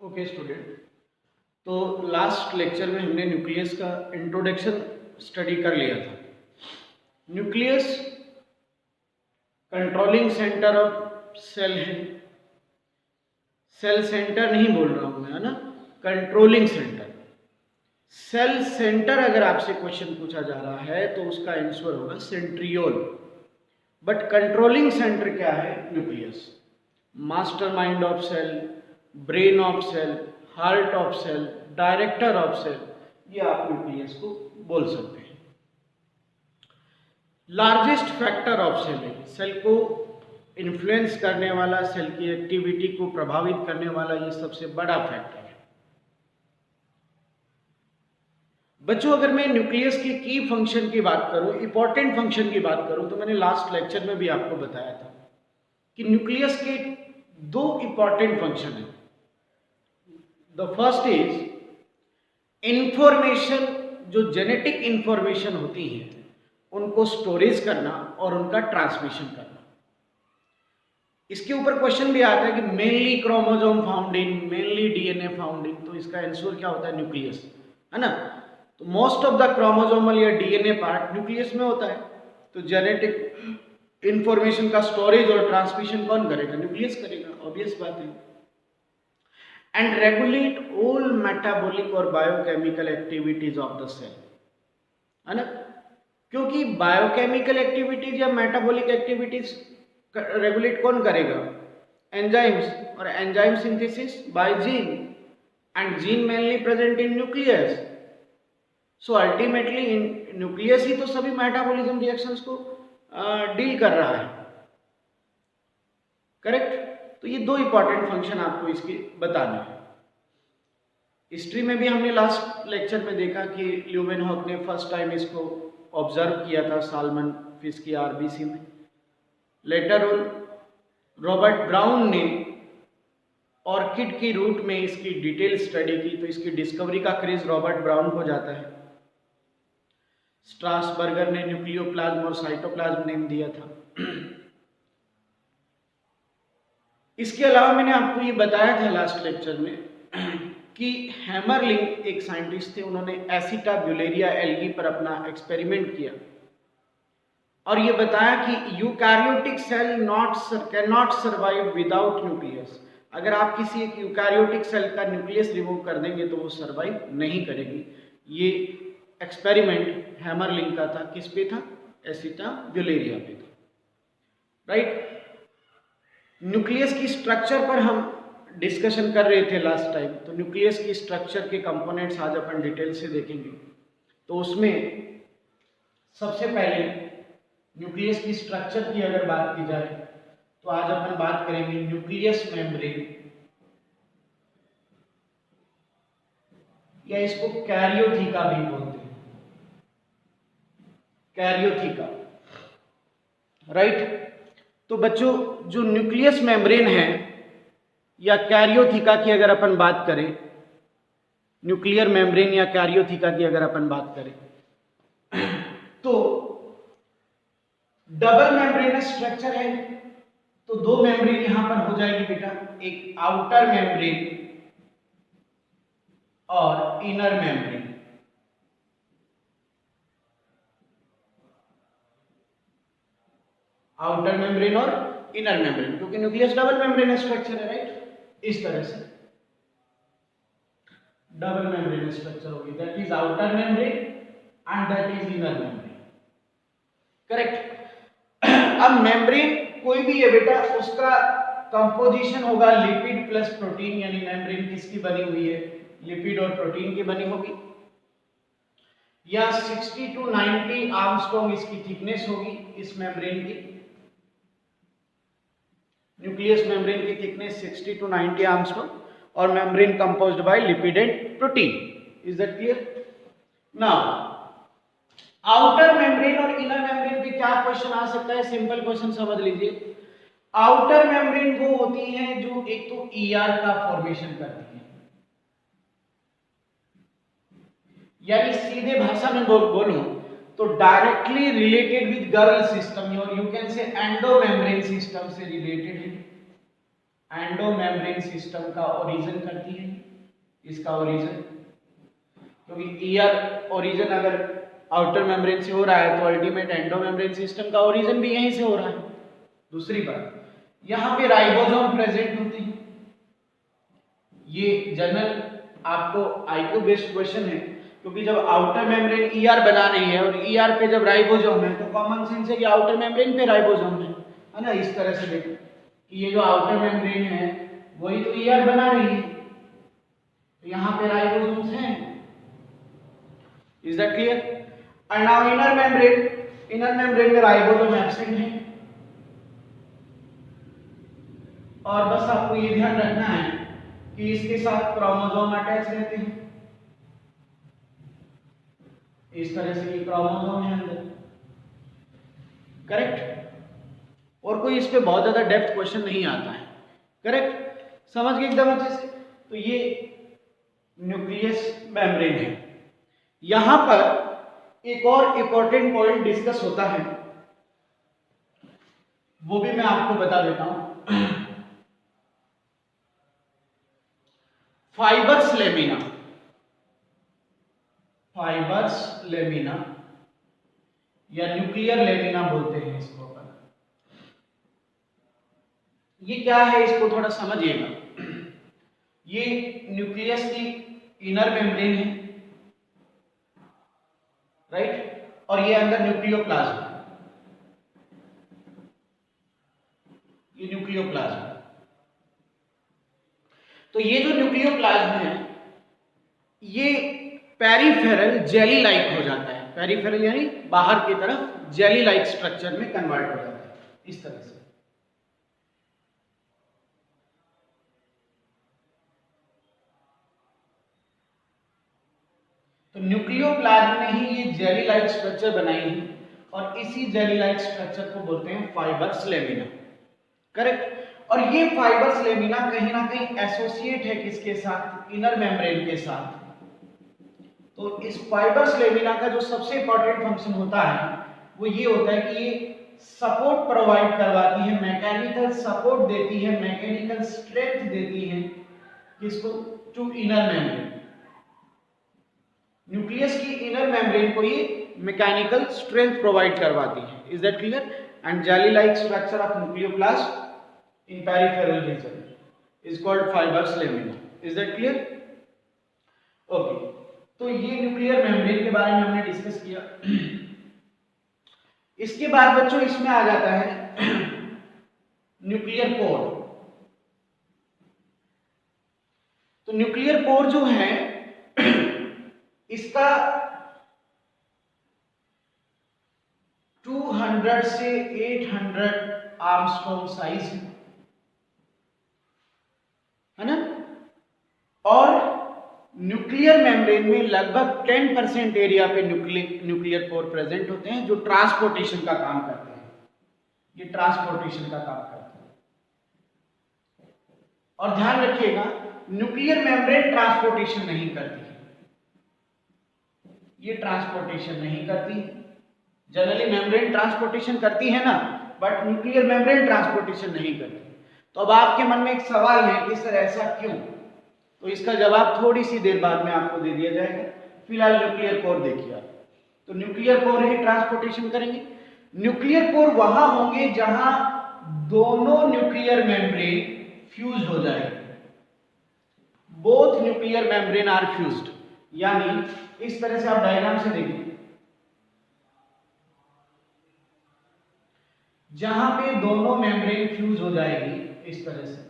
Okay student, तो last lecture में हमने न्यूक्लियस का इंट्रोडक्शन स्टडी कर लिया था। Nucleus controlling centre of cell है। सेल सेंटर नहीं बोल रहा हूं मैं, है ना, कंट्रोलिंग सेंटर। सेल सेंटर अगर आपसे क्वेश्चन पूछा जा रहा है तो उसका आंसर होगा सेंट्रियोल। बट कंट्रोलिंग सेंटर क्या है? Nucleus. Mastermind of cell, brain of cell, heart of cell, director of cell, ये आप न्यूक्लियस को बोल सकते हैं। लार्जेस्ट फैक्टर ऑफ सेल है, सेल को इन्फ्लुएंस करने वाला, सेल की एक्टिविटी को प्रभावित करने वाला ये सबसे बड़ा फैक्टर है। बच्चों, अगर मैं न्यूक्लियस की फंक्शन की बात करूं, इंपॉर्टेंट फंक्शन की बात करूं, तो मैंने लास्ट लेक्चर में भी आपको बताया था कि न्यूक्लियस के दो इंपॉर्टेंट फंक्शन है। द फर्स्ट इज इंफॉर्मेशन, जो जेनेटिक इंफॉर्मेशन होती है उनको स्टोरेज करना और उनका ट्रांसमिशन करना। इसके ऊपर क्वेश्चन भी आता है कि mainly chromosome found in, mainly DNA found in, तो इसका आंसर क्या होता है? न्यूक्लियस, है ना। तो मोस्ट ऑफ द क्रोमोसोमल या डीएनए पार्ट न्यूक्लियस में होता है। तो जेनेटिक इंफॉर्मेशन का स्टोरेज और ट्रांसमिशन कौन करेगा? न्यूक्लियस करेगा, ऑब्वियस बात है। एंड रेगुलेट ऑल मेटाबॉलिक और biochemical activities of the cell, है ना, क्योंकि बायोकेमिकल एक्टिविटीज या मेटाबॉलिक एक्टिविटीज रेगुलेट कौन करेगा? एंजाइम्स, और enzyme synthesis by gene, and gene mainly present in nucleus. So ultimately nucleus ही तो सभी मेटाबॉलिज्म रिएक्शंस को डील कर रहा है, करेक्ट। तो ये दो इंपॉर्टेंट फंक्शन आपको इसके बताने हैं। हिस्ट्री में भी हमने लास्ट लेक्चर में देखा कि ल्यूवेनहॉक ने फर्स्ट टाइम इसको ऑब्जर्व किया था साल्मन फिश की आरबीसी में। लेटर ऑन रॉबर्ट ब्राउन ने ऑर्किड की रूट में इसकी डिटेल स्टडी की, तो इसकी डिस्कवरी का क्रेज रॉबर्ट ब्राउन को जाता है। स्ट्रासबर्गर ने न्यूक्लियोप्लाज्म और साइटोप्लाज्म नेम दिया था। इसके अलावा मैंने आपको ये बताया था लास्ट लेक्चर में कि हैमरलिंग एक साइंटिस्ट थे, उन्होंने एसिटाब्यूलेरिया एल्गी पर अपना एक्सपेरिमेंट किया और ये बताया कि eukaryotic cell cannot survive without nucleus. अगर आप किसी एक यूकैरियोटिक सेल का न्यूक्लियस रिमूव कर देंगे तो वो सर्वाइव नहीं करेगी। ये एक्सपेरिमेंट हैमरलिंग का था, किस पे था? एसिटाब्यूलेरिया पे था, राइट। न्यूक्लियस की स्ट्रक्चर पर हम डिस्कशन कर रहे थे लास्ट टाइम, तो न्यूक्लियस की स्ट्रक्चर के कंपोनेंट्स आज अपन डिटेल से देखेंगे। तो उसमें सबसे पहले न्यूक्लियस की स्ट्रक्चर की अगर बात की जाए तो आज अपन बात करेंगे न्यूक्लियस मेम्ब्रेन, या इसको कैरियोथिका भी बोलते हैं, कैरियोथिका, राइट। तो बच्चों, जो न्यूक्लियस मेम्ब्रेन है या कैरियोथिका की अगर अपन बात करें, न्यूक्लियर मेम्ब्रेन या कैरियोथिका की अगर अपन बात करें तो डबल मेम्ब्रेनस स्ट्रक्चर है। तो दो मेम्ब्रेन यहां पर हो जाएगी बेटा, एक आउटर मेम्ब्रेन और इनर मेम्ब्रेन। आउटर मेम्ब्रेन और इनर मेम्ब्रेन, क्योंकि न्यूक्लियस डबल मेम्ब्रेन स्ट्रक्चर है, राइट। इस तरह से डबल मेम्ब्रेन स्ट्रक्चर होगी, that is outer membrane and that is inner membrane, correct. अब मेम्ब्रेन कोई भी है बेटा, उसका कंपोजिशन होगा लिपिड प्लस प्रोटीन, यानी मेम्ब्रेन किसकी बनी हुई है? लिपिड और प्रोटीन की बनी होगी। या 60 to 90 आर्मस्ट्रॉन्ग इसकी थिकनेस होगी इस मेम्ब्रेन की। न्यूक्लियस मेम्ब्रेन की थिकनेस 60 to 90 आर्मस्ट्रॉन्ग और membrane composed bye lipid and protein. Is that clear? Now outer membrane और इनर मेम्ब्रेन पे क्या क्वेश्चन आ सकता है? सिंपल क्वेश्चन समझ लीजिए। आउटर मेम्ब्रेन वो होती है जो एक तो ईआर का फॉर्मेशन करती है, यानी सीधे भाषा में बोलूं तो directly related with girl system, और you can say endomembrane system से रिलेटेड है। एंडोमेम्ब्रेन सिस्टम का ओरिजिन करती है, इसका ओरिजिन, क्योंकि ईयर ओरिजिन अगर आउटर मेम्ब्रेन से हो रहा है तो अल्टीमेट एंडोमेम्ब्रेन सिस्टम का ओरिजिन भी यहीं से हो रहा है। दूसरी बात, यहाँ पे राइबोसोम प्रेजेंट होते हैं। ये जनरल आपको आईक्यू बेस्ड क्वेश्चन है, क्योंकि जब आउटर मेम्ब्रेन ईआर बना रही है और ईआर पे जब राइबोसोम है तो कॉमन सेंस है कि आउटर मेम्ब्रेन पे राइबोसोम है ना। इस तरह से देखो कि ये जो आउटर मेम्ब्रेन है वही तो ईआर बना रही है, तो यहाँ पे राइबोसोम्स हैं। Is that clear? And now inner membrane में राइबोसोम एब्सेंट है। और बस आपको ये ध्यान रखना है कि इसके साथ क्रोमोसोम अटैच रहते हैं, इस तरह से ये क्रोमोसोम है अंदर, करेक्ट। और कोई इस पे बहुत ज्यादा डेप्थ क्वेश्चन नहीं आता है, करेक्ट। समझ गए एकदम अच्छे से? तो ये न्यूक्लियस मेम्ब्रेन है। यहां पर एक और इंपॉर्टेंट पॉइंट डिस्कस होता है, वो भी मैं आपको बता देता हूं। फाइबर्स लेमिना, फाइबर्स लेमिना या न्यूक्लियर लेमिना बोलते हैं इसको अपन। ये क्या है इसको थोड़ा समझिएगा। ये न्यूक्लियस की इनर मेम्ब्रेन है, राइट, और ये अंदर न्यूक्लियोप्लाज्म, ये न्यूक्लियोप्लाज्म। तो ये जो न्यूक्लियोप्लाज्म है ये पेरिफेरल जेली लाइक हो जाता है, पेरिफेरल यानी बाहर की तरफ जेली लाइक स्ट्रक्चर में कन्वर्ट हो जाता है इस तरह से। तो न्यूक्लियोप्लाज्म ने ही ये जेली लाइक स्ट्रक्चर बनाई है और इसी जेली लाइक स्ट्रक्चर को बोलते हैं फाइबर्स लेमिना, करेक्ट। और ये फाइबर्स लेमिना कहीं ना कहीं एसोसिएट है किसके साथ? इनर मेम्ब्रेन के साथ। तो इस फाइबर्स लेमिना का जो सबसे इंपॉर्टेंट फंक्शन होता है वो ये होता है कि ये सपोर्ट प्रोवाइड करवाती है, मैकेनिकल सपोर्ट देती है, मैकेनिकल स्ट्रेंथ देती है किसको? To inner membrane. न्यूक्लियस की इनर मेम्ब्रेन को ये मैकेनिकल स्ट्रेंथ प्रोवाइड करवाती है। Is that clear? And jelly like structure of nucleoplasm in peripheral region is called fibers lamina. Is that clear? Okay. तो ये न्यूक्लियर मेम्ब्रेन के बारे में हमने डिस्कस किया। इसके बाद बच्चों इसमें आ जाता है न्यूक्लियर पोर। तो न्यूक्लियर पोर जो है इसका 200 से 800 आर्मस्ट्रॉन्ग साइज है ना। और न्यूक्लियर मेम्ब्रेन में लगभग 10% एरिया पे न्यूक्लियर पोर प्रेजेंट होते हैं जो ट्रांसपोर्टेशन का काम करते हैं, ये ट्रांसपोर्टेशन का काम करते हैं। और ध्यान रखिएगा न्यूक्लियर मेम्ब्रेन ट्रांसपोर्टेशन नहीं करती है, ये ट्रांसपोर्टेशन नहीं करती। जनरली मेम्ब्रेन ट्रांसपोर्टेशन करती है ना, बट न्यूक्लियर मेम्ब्रेन ट्रांसपोर्टेशन नहीं करती। तो अब आपके मन में एक सवाल है कि सर ऐसा क्यों? तो इसका जवाब थोड़ी सी देर बाद में आपको दे दिया जाएगा। फिलहाल न्यूक्लियर कोर देखिए आप। तो न्यूक्लियर कोर ही ट्रांसपोर्टेशन करेंगे। न्यूक्लियर कोर वहां होंगे जहां दोनों न्यूक्लियर मेम्ब्रेन फ्यूज हो जाएंगे, both nuclear membrane are fused. यानी इस तरह से आप डायग्राम से देखिए, जहां पे दोनों मेम्ब्रेन फ्यूज हो जाएगी इस तरह से,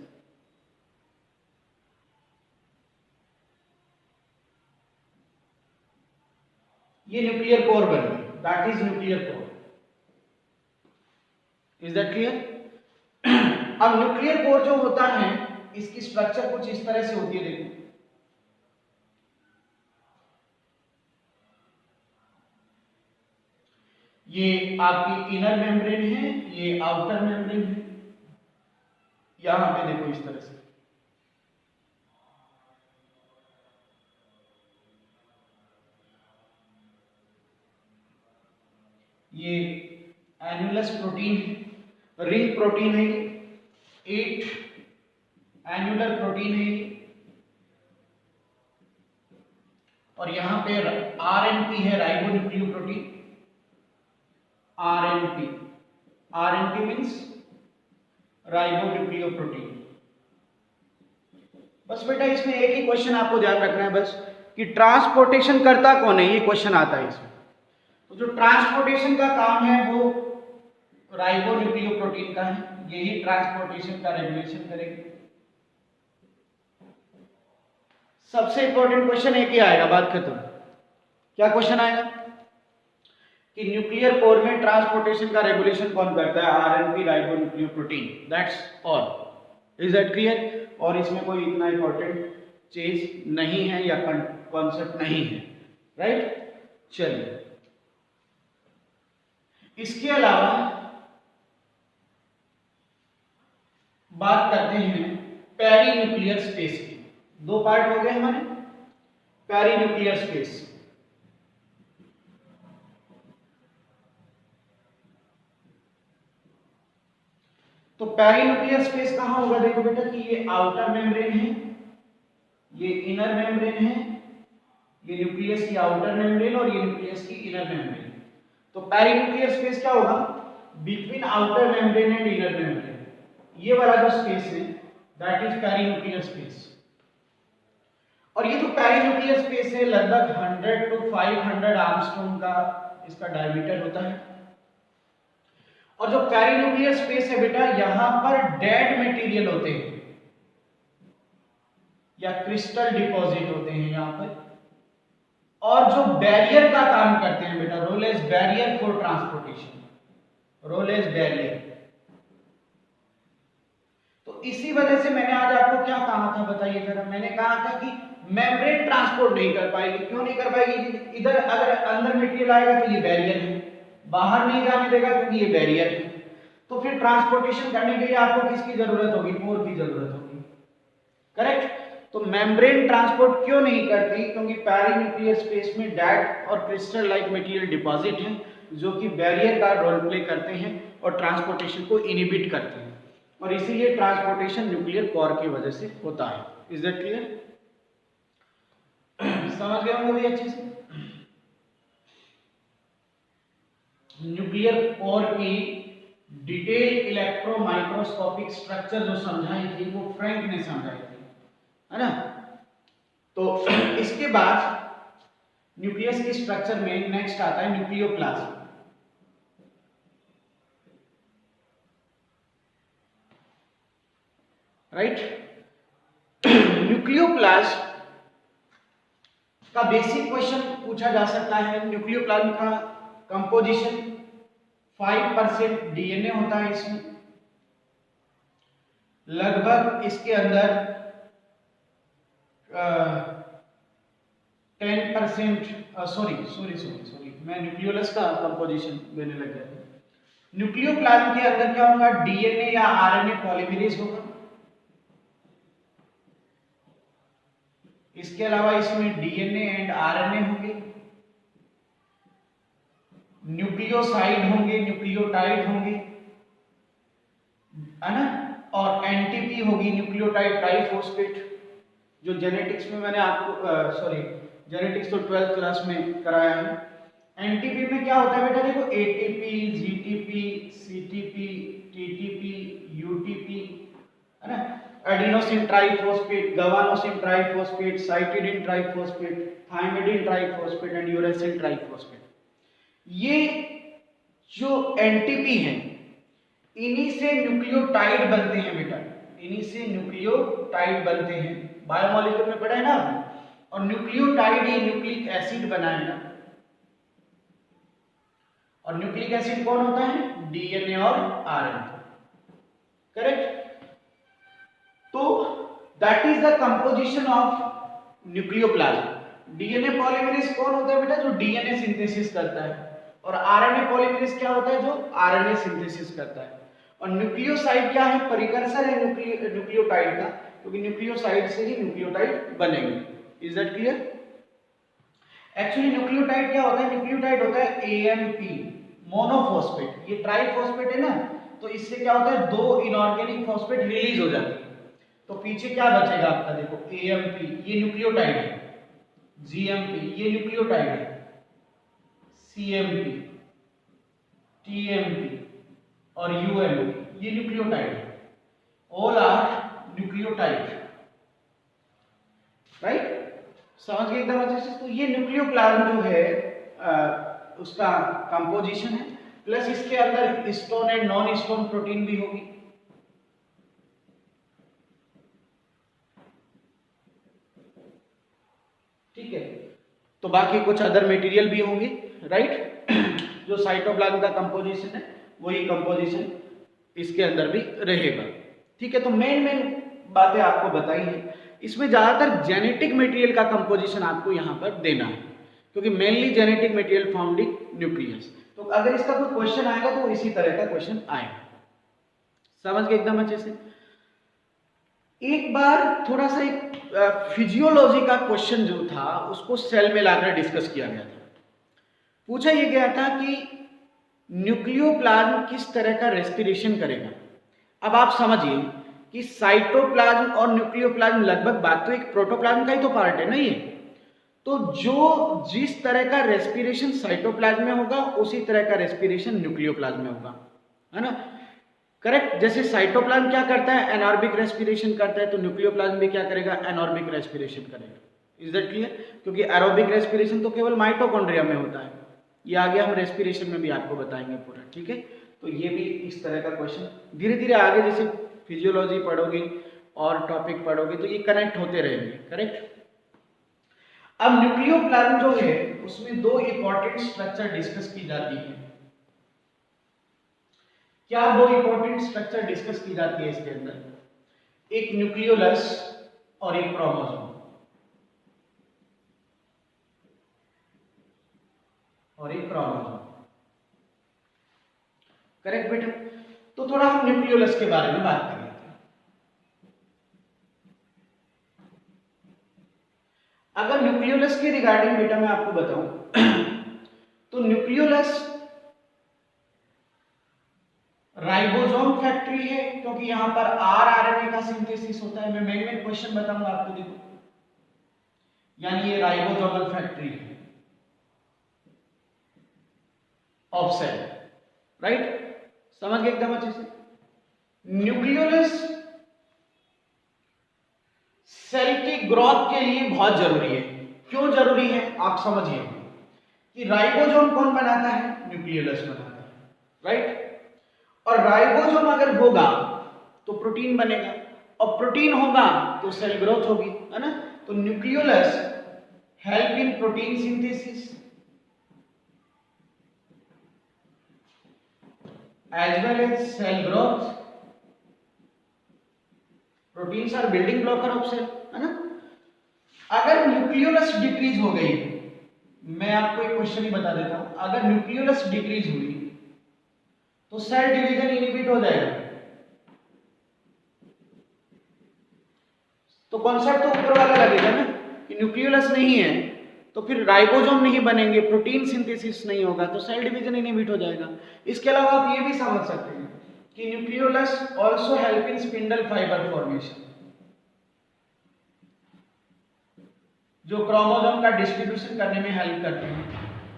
ये न्यूक्लियर कोर बन गई, that is nuclear core. Is that clear? अब न्यूक्लियर कोर जो होता है इसकी स्ट्रक्चर कुछ इस तरह से होती है, देखो ये आपकी इनर मेम्ब्रेन है, ये आउटर मेम्ब्रेन है। यहां पे देखो इस तरह से ये एन्युलस प्रोटीन है, रिंग प्रोटीन है, 8 एन्युलर प्रोटीन है ये, और यहां पे आरएनपी है, ribonucleoprotein. RNP, RNP means ribonucleoprotein. बस बेटा इसमें एक ही क्वेश्चन आपको ध्यान रखना है बस, कि ट्रांसपोर्टेशन करता कौन है, ये क्वेश्चन आता है इसमें। तो जो ट्रांसपोर्टेशन का काम है वो राइबोन्यूक्लियोप्रोटीन का है, यही ट्रांसपोर्टेशन का रेगुलेशन करेंगे। सबसे इंपॉर्टेंट क्वेश्चन एक ही आएगा, बात खत्म। क्या क्वेश्चन आएगा कि न्यूक्लियर पोर में ट्रांसपोर्टेशन का रेगुलेशन कौन करता है? RNP, ribonucleoprotein, that's all. Is that clear? और इसमें कोई इतना इंपॉर्टेंट चीज नहीं है या कॉन्सेप्ट नहीं है, राइट? चलिए, इसके अलावा बात करते हैं पेरीन्यूक्लियर स्पेस की। दो पार्ट हो गए हमारे पेरीन्यूक्लियर स्पेस। तो पेरीन्यूक्लियर स्पेस कहां होगा? देखो बेटा कि ये आउटर मेम्ब्रेन है, ये इनर मेम्ब्रेन है, ये न्यूक्लियस की आउटर मेम्ब्रेन और ये न्यूक्लियस की इनर मेम्ब्रेन। तो पेरीन्यूक्लियर स्पेस क्या होगा? Between outer membrane and inner membrane. ये वाला जो स्पेस है दैट इज पेरीन्यूक्लियर स्पेस। और ये जो पेरीन्यूक्लियर स्पेस है लगभग 100 to 500 आर्मस्ट्रॉन्ग का इसका डायमीटर होता है। और जो पेरीन्यूक्लियर स्पेस है बेटा, यहां पर डेड मटेरियल होते हैं या क्रिस्टल डिपॉजिट होते हैं यहां पर, और जो बैरियर का काम करते हैं बेटा, role as barrier for transportation, role as barrier. तो इसी वजह से मैंने आज आपको क्या कहा था बताइए जरा? मैंने कहा था कि मेम्ब्रेन ट्रांसपोर्ट नहीं कर पाएगी। क्यों नहीं कर पाएगी? इधर अगर अंदर मटेरियल आएगा तो ये बैरियर है, बाहर नहीं जाने देगा क्योंकि ये बैरियर है। तो फिर ट्रांसपोर्टेशन करने के लिए आपको किसकी जरूरत होगी? पोर की जरूरत होगी, करेक्ट? तो मेम्ब्रेन ट्रांसपोर्ट क्यों नहीं करती? क्योंकि पेरीन्यूक्लियर स्पेस में डेड और क्रिस्टल लाइक मटेरियल डिपॉजिट हैं जो कि बैरियर का रोल प्ले करते हैं और ट्रांसपोर्टेशन को इनहिबिट करते हैं, और इसीलिए ट्रांसपोर्टेशन न्यूक्लियर कोर की वजह से होता है। Is that clear? समझ गए होंगे अच्छे से? न्यूक्लियर कोर की डिटेल इलेक्ट्रो माइक्रोस्कोपिक स्ट्रक्चर जो समझाई थी वो फ्रैंक ने समझाई थी, है ना? तो इसके बाद न्यूक्लियस की स्ट्रक्चर में नेक्स्ट आता है न्यूक्लियोप्लाज्म, राइट? न्यूक्लियोप्लाज्म का बेसिक क्वेश्चन पूछा जा सकता है। न्यूक्लियोप्लाज्म का कंपोजिशन 5% डीएनए होता है इसमें, लगभग इसके अंदर 10% सॉरी मैं न्यूक्लियोलस का कंपोजिशन देने लग गया था। न्यूक्लियोप्लाज्म के अंदर क्या होगा? डीएनए या आरएनए पॉलीमरेज होगा। इसके अलावा इसमें डीएनए एंड आरएनए होंगे, न्यूक्लियोसाइड होंगे, न्यूक्लियोटाइड होंगे, है ना? और एनटीपी होगी, न्यूक्लियोटाइड ट्राइफॉस्फेट, जो जेनेटिक्स में मैंने आपको जेनेटिक्स तो 12th क्लास में कराया है। एनटीपी में क्या होता है बेटा? देखो ATP, GTP, CTP, TTP, UTP, है ना? Adenosine triphosphate, guanosine triphosphate, cytidine triphosphate, thymidine triphosphate and uracil triphosphate. ये जो एनटीपी है इन्हीं से न्यूक्लियोटाइड बनते हैं बेटा, इन्हीं से न्यूक्लियोटाइड बनते हैं। बायोमोलिक्यूल में पढ़ा है ना आपने? और न्यूक्लियोटाइड ही न्यूक्लिक एसिड बनाएगा। और न्यूक्लिक एसिड कौन होता है? डीएनए और आरएनए, करेक्ट? तो that is the composition of nucleoplasm. DNA polymerase कौन होता है बेटा? जो डीएनए सिंथेसिस करता है। और आरएनए पॉलीमरेज क्या होता है? जो आरएनए सिंथेसिस करता है। और न्यूक्लियोसाइड क्या है? परिकर्सर है न्यूक्लियोटाइड का, क्योंकि न्यूक्लियोसाइड से ही न्यूक्लियोटाइड बनेंगे। Is that clear? Actually nucleotide क्या होता है? न्यूक्लियोटाइड होता है एएमपी, मोनोफॉस्फेट। ये ट्राइफॉस्फेट है ना, तो इससे क्या होता है? दो इनऑर्गेनिक फॉस्फेट रिलीज हो जाती है। तो पीछे क्या बचेगा आपका, देखो AMP ये न्यूक्लियोटाइड है, GMP ये न्यूक्लियोटाइड है, CMP, TMP और UMP ये न्यूक्लियोटाइड है, ऑल आर न्यूक्लियोटाइड, राइट। समझ गए एकदम अच्छे से। तो ये न्यूक्लियोप्लाज्म जो है उसका कंपोजिशन है, प्लस इसके अंदर stone and non stone protein भी होगी। ठीक है, तो बाकी कुछ अदर मटेरियल भी होंगे, राइट। जो साइटोप्लाज्म का कंपोजिशन है वही कंपोजिशन इसके अंदर भी रहेगा। ठीक है, तो मेन बातें आपको बताई हैं। इसमें ज्यादातर जेनेटिक मटेरियल का कंपोजिशन आपको यहां पर देना है, क्योंकि mainly genetic material found in nucleus. तो अगर इसका कोई क्वेश्चन आएगा तो इसी तरह का क्वेश्चन आएगा। समझ गए एकदम अच्छे से। एक बार थोड़ा सा एक फिजियोलॉजी का क्वेश्चन जो था उसको सेल में लाकर डिस्कस किया गया था। पूछा यह गया था कि न्यूक्लियोप्लाज्म किस तरह का रेस्पिरेशन करेगा। अब आप समझिए कि साइटोप्लाज्म और न्यूक्लियोप्लाज्म लगभग बात तो एक प्रोटोप्लाज्म का ही तो पार्ट है ना ये। तो जो जिस तरह का रेस्पिरेशन साइटोप्लाज्म में होगा उसी तरह का रेस्पिरेशन न्यूक्लियोप्लाज्म में होगा, है ना, करेक्ट। जैसे साइटोप्लाज्म क्या करता है, एनारोबिक रेस्पिरेशन करता है, तो न्यूक्लियोप्लाज्म भी क्या करेगा, एनारोबिक रेस्पिरेशन करेगा। Is that clear? क्योंकि एरोबिक रेस्पिरेशन तो केवल माइटोकॉन्ड्रिया में होता है। ये आगे हम रेस्पिरेशन में भी आपको बताएंगे पूरा। ठीक है, तो ये भी इस तरह का क्वेश्चन धीरे धीरे आगे जैसे फिजियोलॉजी पढ़ोगे और टॉपिक पढ़ोगे तो ये कनेक्ट होते रहेंगे, करेक्ट। अब न्यूक्लियोप्लाज्म जो है उसमें दो इंपॉर्टेंट स्ट्रक्चर डिस्कस की जाती है। क्या दो इंपॉर्टेंट स्ट्रक्चर डिस्कस की जाती है इसके अंदर, एक न्यूक्लियोलस और एक क्रोमोसोम, करेक्ट बेटा। तो थोड़ा हम न्यूक्लियोलस के बारे में बात कर लेते हैं। अगर न्यूक्लियोलस के रिगार्डिंग बेटा मैं आपको बताऊं तो न्यूक्लियोलस राइबोसोम फैक्ट्री है, क्योंकि यहां पर आरएनए का सिंथेसिस होता है। मैं मेन क्वेश्चन बताऊंगा आपको, देखो, यानी ये राइबोसोमल फैक्ट्री है ऑफ सेल, राइट। समझ गए एकदम अच्छे से। न्यूक्लियोलस सेल की ग्रोथ के लिए बहुत जरूरी है। क्यों जरूरी है आप समझिए कि राइबोसोम कौन बनाता है, न्यूक्लियोलस बनाता है, राइट। और राइबोसोम अगर होगा तो प्रोटीन बनेगा, और प्रोटीन होगा तो सेल ग्रोथ होगी, है ना। तो nucleolus help in protein synthesis as well as cell growth. Proteins are building blocker of cell, है ना। अगर न्यूक्लियोलस डिक्रीज हो गई, मैं आपको एक क्वेश्चन ही बता देता हूं, अगर न्यूक्लियोलस डिक्रीज हुई तो सेल डिवीजन इनहिबिट हो जाएगा। तो कॉन्सेप्ट तो ऊपर वाला लगेगा ना कि न्यूक्लियोलस नहीं है तो फिर राइबोसोम नहीं बनेंगे, प्रोटीन सिंथेसिस नहीं होगा, तो सेल डिवीजन इनहिबिट हो जाएगा। इसके अलावा आप ये भी समझ सकते हैं कि nucleolus also help in spindle fibre formation, जो क्रोमोसोम का डिस्ट्रीब्यूशन करने में हेल्प करते हैं।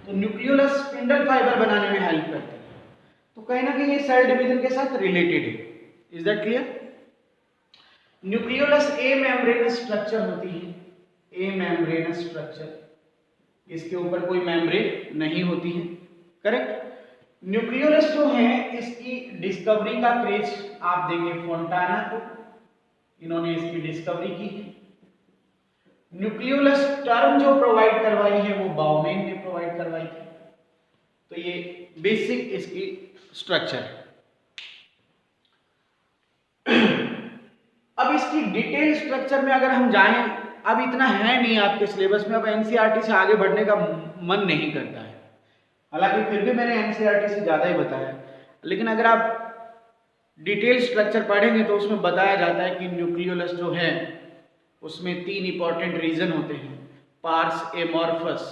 तो न्यूक्लियोलस स्पिंडल फाइबर बनाने में हेल्प करते हैं। तो कहीं ना कहीं ये सेल डिवीजन के साथ रिलेटेड है। Is that clear? Nucleolus A membranous structure होती है, ए मेम्ब्रेनस स्ट्रक्चर, इसके ऊपर कोई मेम्ब्रेन नहीं होती है, करेक्ट। न्यूक्लियोलस जो है इसकी डिस्कवरी का क्रेज आप देंगे फोंटाना को, इन्होंने इसकी डिस्कवरी की है। न्यूक्लियोलस टर्म जो प्रोवाइड करवाई है वो बाउमेन ने प्रोवाइड करवाई थी। तो ये बेसिक इसकी स्ट्रक्चर है। अब इसकी डिटेल स्ट्रक्चर में अगर हम जाएं, अब इतना है नहीं आपके सिलेबस में, अब एनसीईआरटी से आगे बढ़ने का मन नहीं करता है। हालांकि फिर भी मैंने एनसीईआरटी से ज़्यादा ही बताया, लेकिन अगर आप डिटेल स्ट्रक्चर पढ़ेंगे तो उसमें बताया जाता है कि न्यूक्लियोलस जो है उसमें 3 इंपॉर्टेंट रीजन होते हैं। पार्स एमॉर्फस,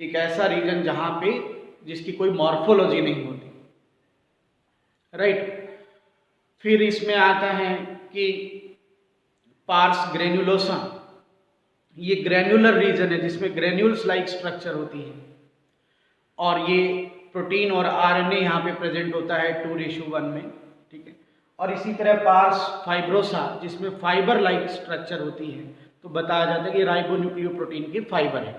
एक ऐसा रीजन जहां पे जिसकी कोई मॉर्फोलॉजी नहीं होती, राइट। फिर इसमें आता है कि पार्स ग्रेन्युलोसा, ये ग्रेन्युलर रीजन है जिसमें ग्रेन्यूल्स लाइक स्ट्रक्चर होती है, और ये प्रोटीन और आरएनए यहाँ पे प्रेजेंट होता है 2:1 में, ठीक है। और इसी तरह पार्स फाइब्रोसा जिसमें फाइबर लाइक स्ट्रक्चर होती है, तो बताया जाता है कि राइबोन्यूक्लियोप्रोटीन की फाइबर है,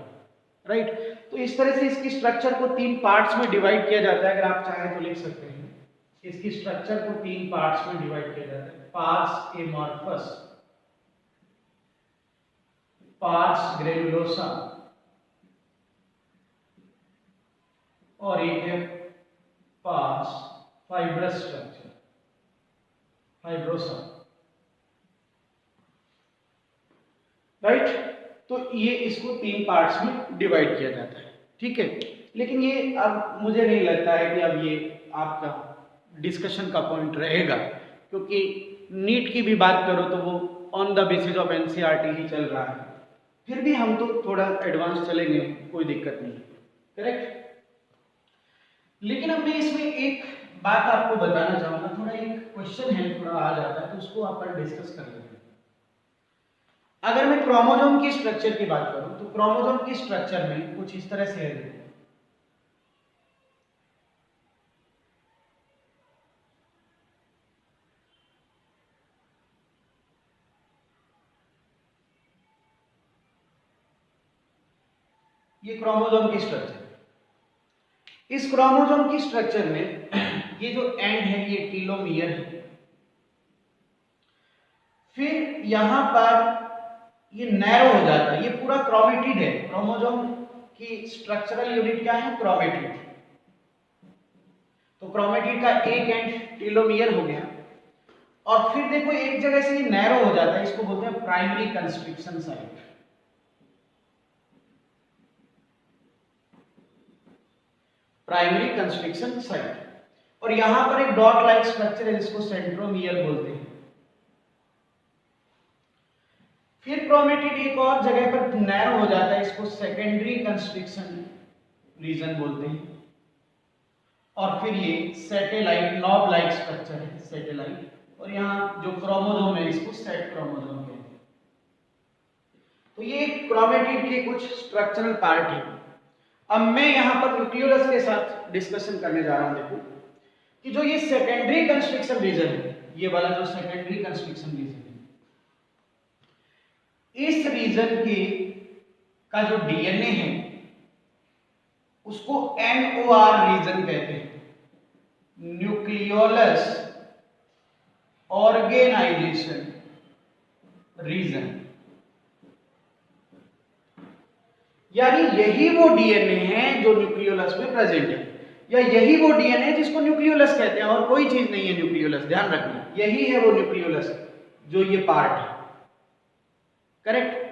राइट। तो इस तरह से इसकी स्ट्रक्चर को 3 पार्ट्स में डिवाइड किया जाता है, अगर आप चाहें तो लिख सकते हैं। इसकी स्ट्रक्चर को 3 पार्ट्स में डिवाइड किया जाता है, पार्स एमॉर्फस, पार्स ग्रेनुलोसा और एक है parse fibrous structure, fibrosa, right. तो ये इसको 3 पार्ट्स में डिवाइड किया जाता है, ठीक है। लेकिन ये अब मुझे नहीं लगता है कि अब ये आपका डिस्कशन का पॉइंट रहेगा, क्योंकि नीट की भी बात करो तो वो on the basis of NCERT ही चल रहा है। फिर भी हम तो थोड़ा एडवांस चलेंगे, कोई दिक्कत नहीं, करेक्ट। लेकिन अब मैं इसमें एक बात आपको बताना चाहूंगा, थोड़ा एक क्वेश्चन है, थोड़ा आ जाता है, तो उसको अपन डिस्कस कर लेते हैं। अगर मैं क्रोमोसोम की स्ट्रक्चर की बात करूं तो क्रोमोसोम की स्ट्रक्चर में कुछ इस तरह से है। ये क्रोमोसोम की स्ट्रक्चर, इस क्रोमोसोम की स्ट्रक्चर में ये जो एंड है ये टीलोमियर है, फिर यहां पर ये नैरो हो जाता है, ये पूरा क्रोमेटिड है। क्रोमोसोम की स्ट्रक्चरल यूनिट क्या है? क्रोमेटिड। तो क्रोमेटिड का एक एंड टीलोमियर हो गया, और फिर देखो एक जगह से ये नैरो हो जाता है, इसको बोलते हैं primary constriction site. Primary constriction site, और यहां पर एक डॉट लाइक स्ट्रक्चर है जिसको सेंट्रोमियर बोलते हैं। फिर क्रोमेटिड एक और जगह पर नैरो हो जाता है, इसको सेकेंडरी कंस्ट्रिक्शन रीजन बोलते हैं। और फिर ये सैटेलाइट नॉब लाइक स्ट्रक्चर है, सैटेलाइट, और यहाँ जो क्रोमोसोम है इसको सेट क्रोमोसोम कहते हैं। तो ये क्रोमेटिड के कुछ स्ट्रक्चरल पार्ट है। अब मैं यहाँ पर न्यूक्लियोलस के साथ डिस्कशन करने जा रहा हूँ। देखो कि जो ये सेकेंडरी कंस्ट्रिक्शन रीजन है, ये वाला जो सेकेंडरी कंस्ट्रिक्शन रीजन है, इस रीजन के का जो डीएनए है उसको NOR रीजन कहते हैं, न्यूक्लियोलस ऑर्गेनाइजेशन रीजन। यानी यही वो डीएनए है जो न्यूक्लियोलस में प्रेजेंट है, या यही वो डीएनए जिसको न्यूक्लियोलस कहते हैं, और कोई चीज नहीं है न्यूक्लियोलस, ध्यान रखना, यही है वो न्यूक्लियोलस जो ये पार्ट है, करेक्ट।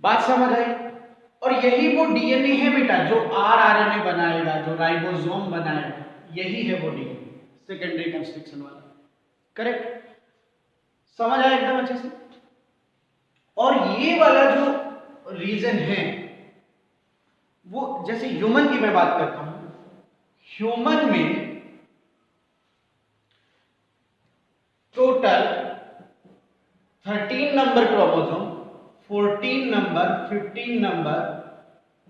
बात समझ आई? और यही वो डीएनए है बेटा जो आरएनए बनाएगा, जो राइबोसोम बनाएगा, यही है वो डीएनए सेकेंडरी कंस्ट्रक्शन वाला, करेक्ट। समझ आया एकदम अच्छे से? और ये वाला जो रीजन है वो, जैसे ह्यूमन की मैं बात करता हूं, ह्यूमन में total 13 number chromosome, 14 number, 15 number,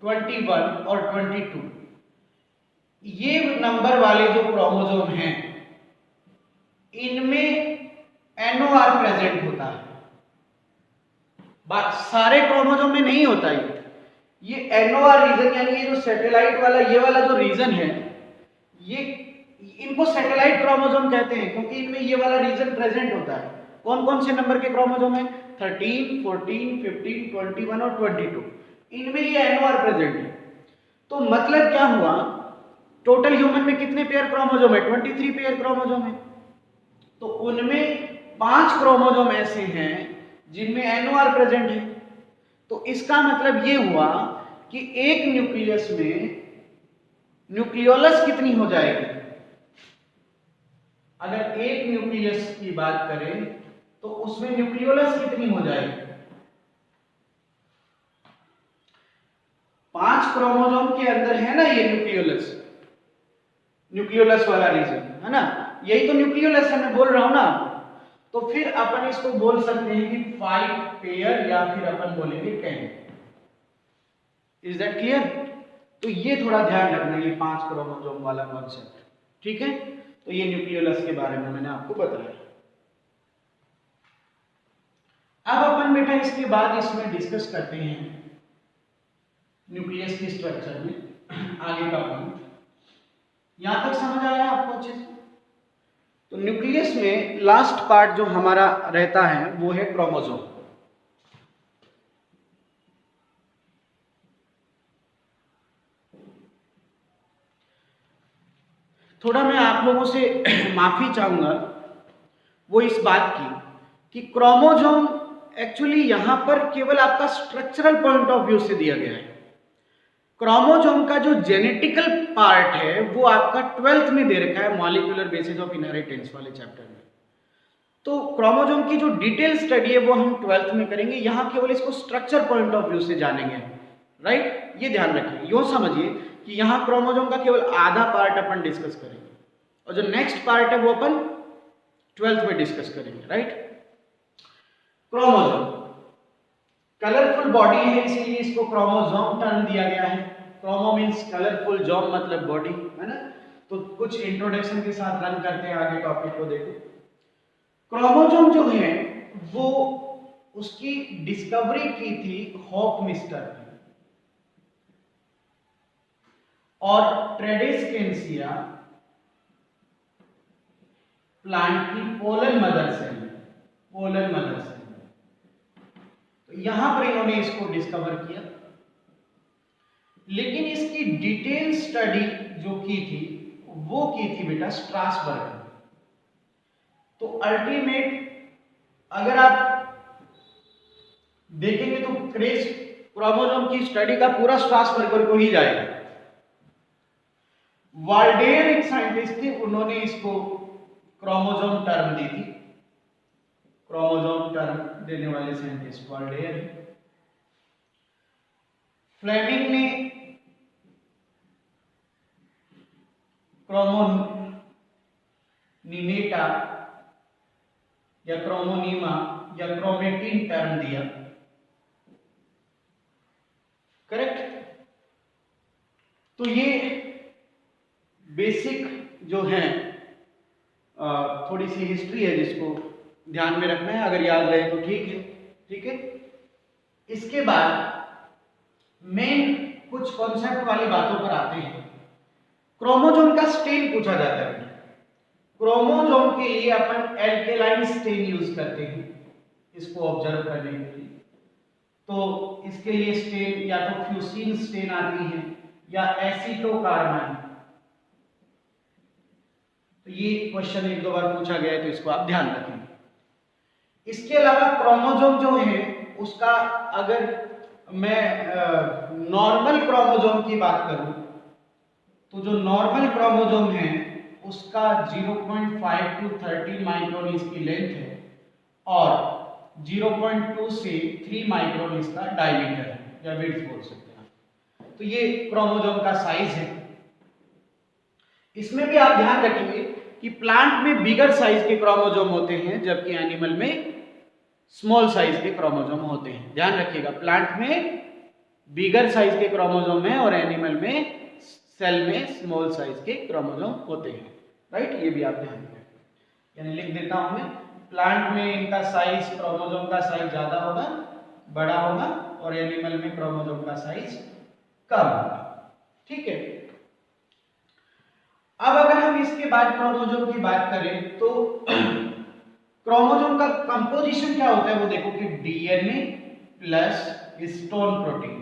21 और 22, ये नंबर वाले जो क्रोमोसोम हैं इनमें NOR प्रेजेंट होता है। बात सारे क्रोमोसोम में नहीं होता है। ये NOR रीजन, यानी ये जो सैटेलाइट वाला, ये वाला जो रीजन है, ये इनको सैटेलाइट क्रोमोसोम कहते हैं, क्योंकि इनमें ये वाला रीजन प्रेजेंट होता है। कौन कौन से नंबर के क्रोमोसोम है? 13, 14, 15, 21 और 22, इनमें ये NOR प्रेजेंट है। तो मतलब क्या हुआ, टोटल ह्यूमन में कितने पेयर क्रोमोसोम है? 23 पेयर क्रोमोसोम है। तो उनमें 5 क्रोमोसोम ऐसे हैं जिनमें NOR प्रेजेंट है। तो इसका मतलब ये हुआ कि एक न्यूक्लियस में न्यूक्लियोलस कितनी हो जाएगी? अगर एक न्यूक्लियस की बात करें तो उसमें न्यूक्लियोलस कितनी हो जाएगी? 5 क्रोमोसोम के अंदर है ना ये न्यूक्लियोलस, न्यूक्लियोलस वाला रीजन है ना, यही तो न्यूक्लियोलस है, मैं बोल रहा हूं ना। तो फिर अपन इसको बोल सकते हैं कि 5 पेयर या फिर अपन बोलेंगे 10। Is that clear? तो ये थोड़ा ध्यान रखना, ये 5 क्रोमोसोम वाला कॉन्सेप्ट, ठीक है। तो ये न्यूक्लियोलस के बारे में मैंने आपको बताया। अब अपन बेटा इसके बाद इसमें डिस्कस करते हैं न्यूक्लियस के स्ट्रक्चर में आगे का पॉइंट। यहां तक समझ आया आपको अच्छे से? तो न्यूक्लियस में लास्ट पार्ट जो हमारा रहता है वो है क्रोमोसोम। थोड़ा मैं आप लोगों से माफी चाहूंगा वो इस बात की कि क्रोमोसोम एक्चुअली यहां पर केवल आपका स्ट्रक्चरल पॉइंट ऑफ व्यू से दिया गया है। क्रोमोसोम का जो जेनेटिकल पार्ट है वो आपका 12th में दे रखा है, मॉलिक्यूलर बेसिस ऑफ इनहेरिटेंस वाले चैप्टर में। तो क्रोमोसोम की जो डिटेल स्टडी है वो हम 12th में करेंगे, यहां केवल इसको स्ट्रक्चर पॉइंट ऑफ व्यू से जानेंगे, राइट? ये ध्यान रखिए, यूं समझिए कि यहां क्रोमोसोम का केवल आधा पार्ट अपन डिस्कस करेंगे और जो नेक्स्ट पार्ट है वो अपन 12th में डिस्कस करेंगे, राइट? क्रोमोसोम कलरफुल बॉडी है इसलिए इसको क्रोमोसोम टर्म दिया गया है। क्रोमो मीन्स कलरफुल, जोम मतलब बॉडी, है ना? तो कुछ इंट्रोडक्शन के साथ रन करते हैं, आगे टॉपिक को देखो। क्रोमोसोम जो है वो उसकी डिस्कवरी की थी हॉक मिस्टर ने और ट्रेडेस्केंसिया प्लांट की pollen mother cell, pollen mother cell, तो यहां पर इन्होंने इसको डिस्कवर किया। लेकिन इसकी डिटेल स्टडी जो की थी वो की थी बेटा स्ट्रासबर्ग। तो अल्टीमेट अगर आप देखेंगे तो क्रेज क्रोमोसोम की स्टडी का पूरा स्ट्रासबर्ग को ही जाएगा। वाल्डेयर एक साइंटिस्ट थे, उन्होंने इसको क्रोमोसोम टर्म दी थी। क्रोमोसोम टर्म देने वाले साइंटिस्ट वाल्डेयर। फ्लेमिंग ने क्रोमोनिमेटा या क्रोमोनीमा या क्रोमेटिन टर्म दिया, करेक्ट? तो ये बेसिक जो है थोड़ी सी हिस्ट्री है जिसको ध्यान में रखना है, अगर याद रहे तो ठीक है, ठीक है। इसके बाद मेन कुछ कॉन्सेप्ट वाली बातों पर आते हैं। क्रोमोसोम का स्टेन पूछा जाता है। क्रोमोसोम के लिए अपन एल्केलाइन स्टेन यूज करते हैं इसको ऑब्जर्व करने के लिए। तो इसके लिए स्टेन या तो फ्यूसिन स्टेन आती है या एसीटोकार्बाइन। तो ये क्वेश्चन एक दो बार पूछा गया है तो इसको आप ध्यान रखें। इसके अलावा क्रोमोसोम जो है उसका अगर मैं नॉर्मल क्रोमोसोम की बात करूं तो जो नॉर्मल क्रोमोसोम है उसका 0.5 to 30 माइक्रोन इसकी लेंथ है और 0.2 से 3 माइक्रोन इसका डायमीटर है या विड्थ बोल सकते हैं। तो ये क्रोमोसोम का साइज है। इसमें भी आप ध्यान रखेंगे कि प्लांट में बिगर साइज के क्रोमोसोम होते हैं जबकि एनिमल में स्मॉल साइज के क्रोमोसोम होते हैं। ध्यान रखिएगा, प्लांट में बिगर साइज के क्रोमोसोम है और एनिमल में सेल में स्मॉल साइज के क्रोमोसोम होते हैं, राइट? ये भी आप ध्यान रखें। यानी लिख देता हूं मैं, प्लांट में इनका साइज, क्रोमोसोम का साइज ज्यादा होगा, बड़ा होगा, और एनिमल में क्रोमोसोम का साइज कम होगा, ठीक है। अब अगर हम इसके बाद क्रोमोसोम की बात करें तो क्रोमोसोम का कंपोजिशन क्या होता है वो देखो कि DNA plus histone protein.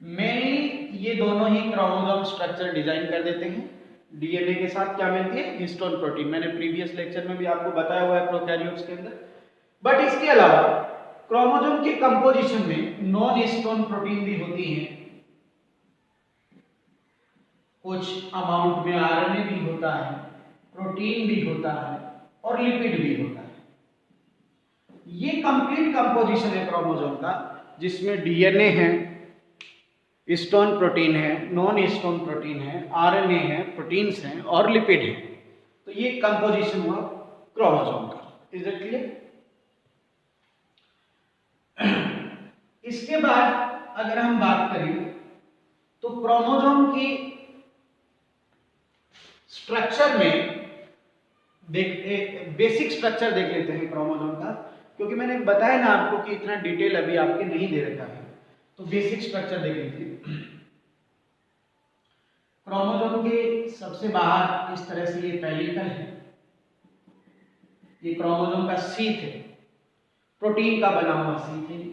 Mainly ये दोनों ही क्रोमोसोम स्ट्रक्चर डिजाइन कर देते हैं। डीएनए के साथ क्या मिलती है? Histone protein. मैंने प्रीवियस लेक्चर में भी आपको बताया हुआ है प्रोकैरियोट्स के अंदर। बट इसके अलावा क्रोमोसोम के कंपोजिशन में नॉन हिस्टोन प्रोटीन भी होती है, कुछ अमाउंट में आरएनए भी होता है, प्रोटीन भी होता है और लिपिड भी होता है। ये कंप्लीट कंपोजिशन है क्रोमोसोम का, जिसमें डीएनए है, हिस्टोन प्रोटीन है, नॉन हिस्टोन प्रोटीन है, आरएनए है, प्रोटीन्स हैं और लिपिड है। तो ये कंपोजिशन हुआ क्रोमोसोम का। Is it clear? इसके बाद अगर हम बात करें तो क्रोमोसोम की स्ट्रक्चर में बेसिक स्ट्रक्चर देख लेते हैं क्रोमोसोम का, क्योंकि मैंने बताया ना आपको कि इतना डिटेल अभी आपके नहीं दे रखा है, तो बेसिक स्ट्रक्चर देख लीजिए। क्रोमोसोम के सबसे बाहर इस तरह से ये पेलिकल है, ये क्रोमोसोम का शीथ है, प्रोटीन का बना हुआ शीथ है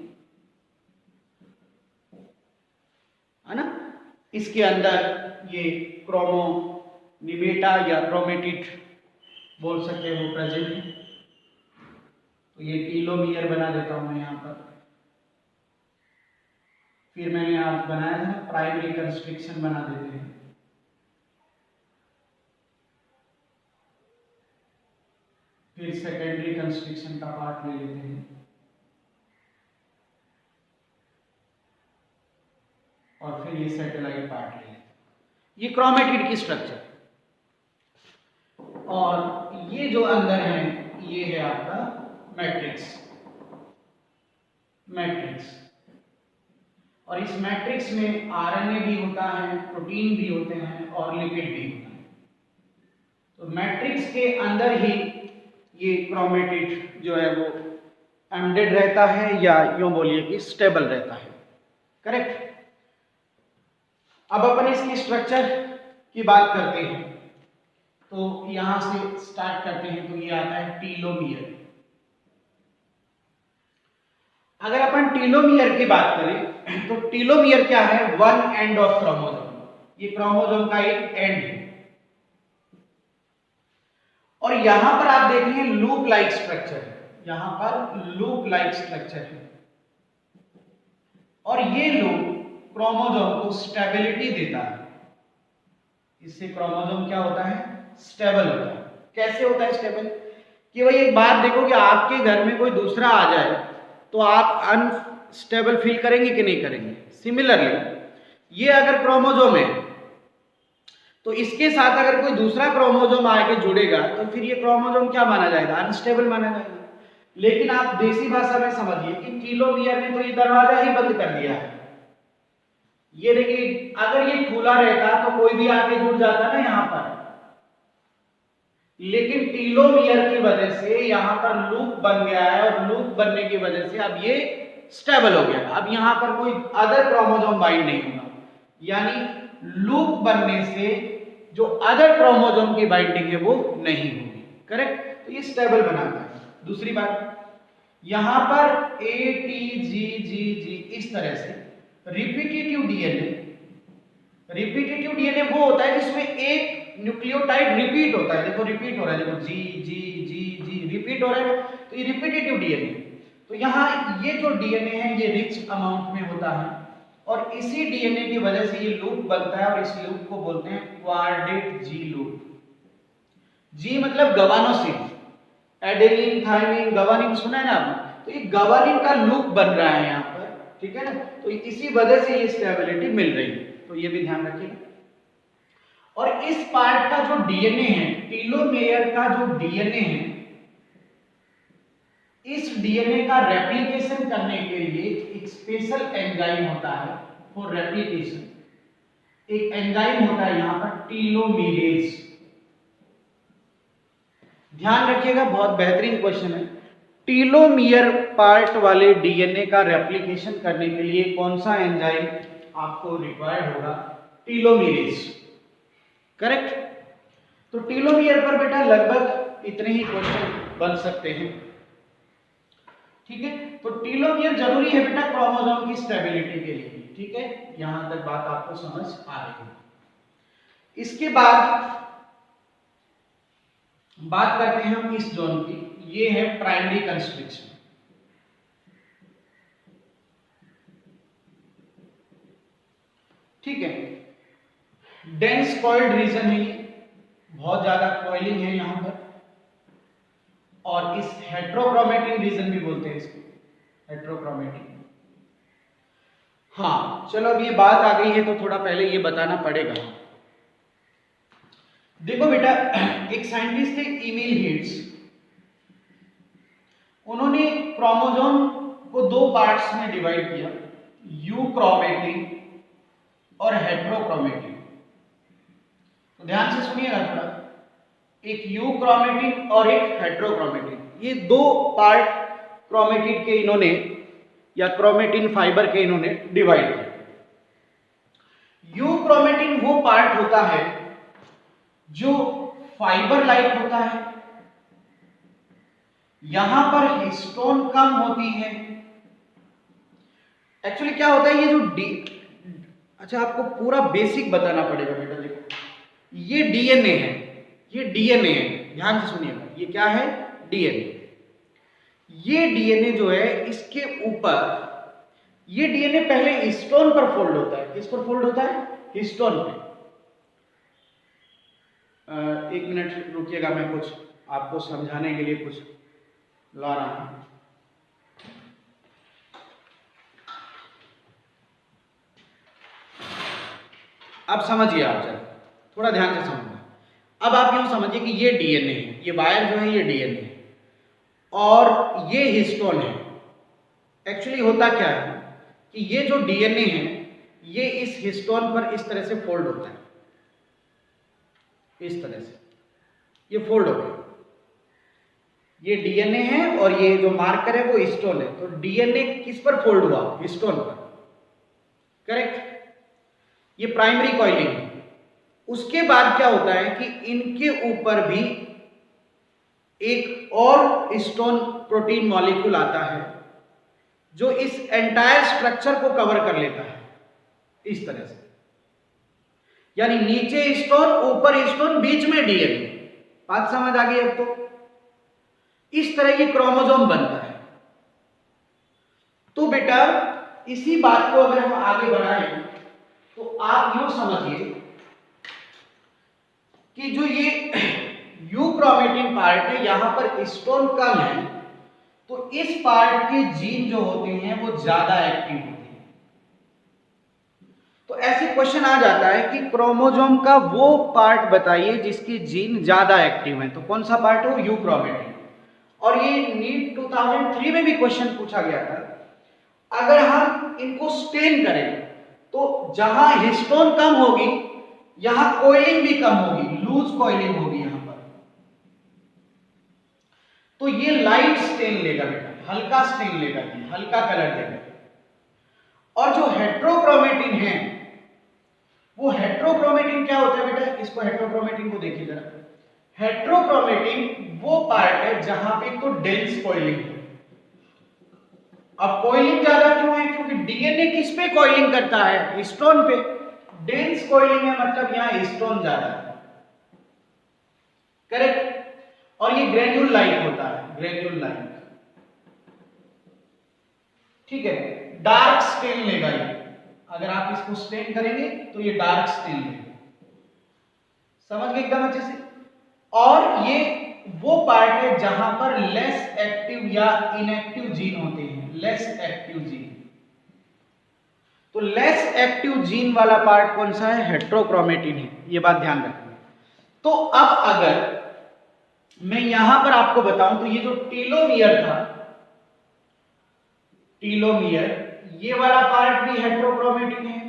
ना। इसके अंदर ये क्रोमोनिमेटा या क्रोमेटिड बोल सकते हैं वो प्रेजेंट है। तो ये टीलोमियर बना देता हूं मैं यहां पर। फिर मैंने आज बनाया था प्राइमरी कंस्ट्रिक्शन बना देते हैं। फिर सेकेंडरी कंस्ट्रिक्शन का पार्ट ले लेते हैं और फिर ये सैटेलाइट पार्ट ले लेते हैं। ये क्रोमेटिड की स्ट्रक्चर। और ये जो अंदर है ये है आपका मैट्रिक्स। और इस मैट्रिक्स में आरएनए भी होता है, प्रोटीन भी होते हैं और लिपिड भी होता है। तो मैट्रिक्स के अंदर ही ये क्रोमेटिड जो है वो एम्बेडेड रहता है, या यूं बोलिए कि स्टेबल रहता है। करेक्ट। अब अपन इसकी स्ट्रक्चर की बात करते हैं, तो यहां से स्टार्ट करते हैं। तो ये आता है टीलोमियर। अगर अपन टीलोमियर की बात करें तो टीलोमियर क्या है? One end of chromosome. ये क्रोमोसोम का एक एंड है। और यहां पर आप देखेंगे लूप लाइक स्ट्रक्चर है, यहां पर लूप लाइक स्ट्रक्चर है। और ये लूप क्रोमोसोम को स्टेबिलिटी देता है। इससे क्रोमोसोम क्या होता है? स्टेबल होता है। कैसे होता है स्टेबल? कि भाई एक बात देखो कि आपके घर में कोई दूसरा आ जाए तो आप अनस्टेबल फील करेंगे कि नहीं करेंगे? सिमिलरली ये अगर क्रोमोसोम है तो इसके साथ अगर कोई दूसरा क्रोमोसोम आके जुड़ेगा तो फिर ये क्रोमोसोम क्या माना जाएगा? अनस्टेबल माना जाएगा। लेकिन आप देसी भाषा में समझिए कि टीलोमियर ने तो ये दरवाजा ही बंद कर दिया है। ये देखिए, अगर ये खुला रहता तो कोई भी आके जुड़ जाता ना यहां पर, लेकिन टीलोमियर की वजह से यहां पर लूप बन गया है, और लूप बनने की वजह से अब ये स्टेबल हो गया। अब यहां पर कोई अदर क्रोमोसोम बाइंड नहीं होगा, यानी लूप बनने से जो अदर क्रोमोसोम की बाइंडिंग है वो नहीं होगी। करेक्ट। तो ये स्टेबल बनाता है। दूसरी बात, यहां पर ए टी जी जी जी इस तरह से रिपीटेटिव डीएनए वो होता है जिसमें एक न्यूक्लियोटाइड रिपीट होता है। देखो रिपीट हो रहा है, देखो जी जी जी जी रिपीट हो रहा है, तो ये रिपीटेटिव डीएनए। तो यहाँ ये जो डीएनए है ये रिच अमाउंट में होता है, और इसी डीएनए की वजह से ये लूप बनता है, और इस लूप को बोलते हैं क्वाड्रेट जी लूप। जी मतलब गवानोसिन, एडेनिन, थाइमिन, गवानिन सुना है ना आपने? तो ये गवानिन का लूप बन रहा है यहाँ पर, ठीक है ना। तो इसी वजह से ये स्टेबिलिटी मिल रही है, तो ये भी ध्यान रखिएगा। और इस पार्ट का जो डीएनए है, टीलोमेयर का जो डीएनए है, इस डीएनए का रेप्लिकेशन करने के लिए एक स्पेशल एंजाइम होता है फॉर रेप्लिकेशन। एक एंजाइम होता है यहां पर टीलोमेरेज। ध्यान रखिएगा, बहुत बेहतरीन क्वेश्चन है। टीलोमियर पार्ट वाले डीएनए का रेप्लिकेशन करने के लिए कौन सा एंजाइम आपको रिक्वायर्ड होगा? टीलोमेरेज। करेक्ट। तो टीलोमियर पर बेटा लगभग इतने ही क्वेश्चन बन सकते हैं, ठीक है। तो टीलोमियर जरूरी है बेटा क्रोमोसोम की स्टेबिलिटी के लिए, ठीक है। यहां तक बात आपको समझ आ रही है। इसके बाद बात करते हैं हम इस जोन की, ये है प्राइमरी कंस्ट्रिक्शन। ठीक है। डेंस कॉइल्ड रीजन है ये, बहुत ज्यादा कॉइलिंग है यहां पर, और इस हेट्रोक्रोमेटिन रीजन भी बोलते हैं इसको, हेट्रोक्रोमेटिन। हाँ चलो, अब ये बात आ गई है तो थोड़ा पहले ये बताना पड़ेगा। देखो बेटा, एक साइंटिस्ट थे ईमिल हिट्स, उन्होंने क्रोमोसोम को दो पार्ट्स में डिवाइड किया, यूक्रोमेटिन और हेट्रोक्रोमेटिन। तो ध्यान से सुनिएगा थोड़ा, एक यूक्रोमेटिन और एक हेट्रोक्रोमेटिन, ये दो पार्ट क्रोमेटिन के इन्होंने या क्रोमेटिन फाइबर के इन्होंने डिवाइड किया। यूक्रोमेटिन वो पार्ट होता है जो फाइबर लाइक होता है, यहां पर हिस्टोन कम होती है। एक्चुअली क्या होता है, ये जो अच्छा आपको पूरा बेसिक बताना पड़ेगा बेटा। देखो ये डीएनए है, ये डीएनए है, ध्यान से सुनिएगा, ये क्या है, डीएनए। ये डीएनए जो है इसके ऊपर, ये डीएनए पहले हिस्टोन पर फोल्ड होता है। किस पर फोल्ड होता है, हिस्टोन पे। एक मिनट रुकिएगा, मैं कुछ आपको समझाने के लिए कुछ ला रहा हूं। अब समझिए आप, जरा थोड़ा ध्यान से समझना। अब आप यूं समझिए कि ये डीएनए है, ये वायर जो है ये डीएनए है और ये हिस्टोन है। एक्चुअली होता क्या है कि ये जो डीएनए है ये इस हिस्टोन पर इस तरह से फोल्ड होता है, इस तरह से ये फोल्ड हो गया। ये डीएनए है और ये जो मार्कर है वो हिस्टोन है। तो डीएनए किस पर फोल्ड हुआ, हिस्टोन पर, करेक्ट। ये प्राइमरी कॉइलिंग है। उसके बाद क्या होता है कि इनके ऊपर भी एक और हिस्टोन प्रोटीन मॉलिक्यूल आता है जो इस एंटायर स्ट्रक्चर को कवर कर लेता है, इस तरह से। यानी नीचे हिस्टोन, ऊपर हिस्टोन, बीच में डीएनए। बात समझ आ गई अब तो। इस तरह ये क्रोमोसोम बनता है। तो बेटा इसी बात को अगर हम आगे बढ़ाएं तो आप यूं समझिए कि जो ये यूक्रोमेटिन पार्ट है यहां पर हिस्टोन कम है, तो इस पार्ट के जीन जो होते हैं वो ज्यादा एक्टिव होते हैं। तो ऐसे क्वेश्चन आ जाता है कि क्रोमोसोम का वो पार्ट बताइए जिसके जीन ज्यादा एक्टिव है। तो कौन सा पार्ट है, यूक्रोमेटिन। और ये नीट 2003 में भी क्वेश्चन पूछा गया था। अगर हम इनको स्टेन करें तो जहां हिस्टोन कम होगी यहां कॉइलिंग भी कम होगी, लूज कॉइलिंग होगी यहां पर। तो ये लाइट स्टेन लेगा बेटा, हल्का स्टेन लेगा, ये हल्का कलर देगा। और जो हेट्रोक्रोमेटिन है वो हेट्रोक्रोमेटिन क्या होता है बेटा, इसको हेट्रोक्रोमेटिन को देखिए जरा। हेट्रोक्रोमेटिन वो पार्ट है जहां पे तो डेंस कॉइलिंग है। अब कॉइलिंग ज्यादा क्यों है, क्योंकि डीएनए किस पे कॉइलिंग करता है, हिस्टोन पे। डेंस कॉइलिंग है मतलब यहां हिस्टोन ज्यादा है, करेक्ट। और ये ग्रेन्यूल लाइक होता है, ग्रेन्यूल लाइक, ठीक है। डार्क स्टेन लेगा ये, अगर आप इसको स्टेन करेंगे तो ये डार्क स्टेन लेगा। समझ गए एकदम अच्छे से। और ये वो पार्ट है जहां पर लेस एक्टिव या इनएक्टिव जीन होते हैं, लेस एक्टिव जीन। तो लेस एक्टिव जीन वाला पार्ट कौन सा है, हेट्रोक्रोमेटिन है, ये बात ध्यान रखना। तो अब अगर मैं यहां पर आपको बताऊं तो ये जो टीलोमियर था, टीलोमियर, ये वाला पार्ट भी हेट्रोक्रोमेटिन है,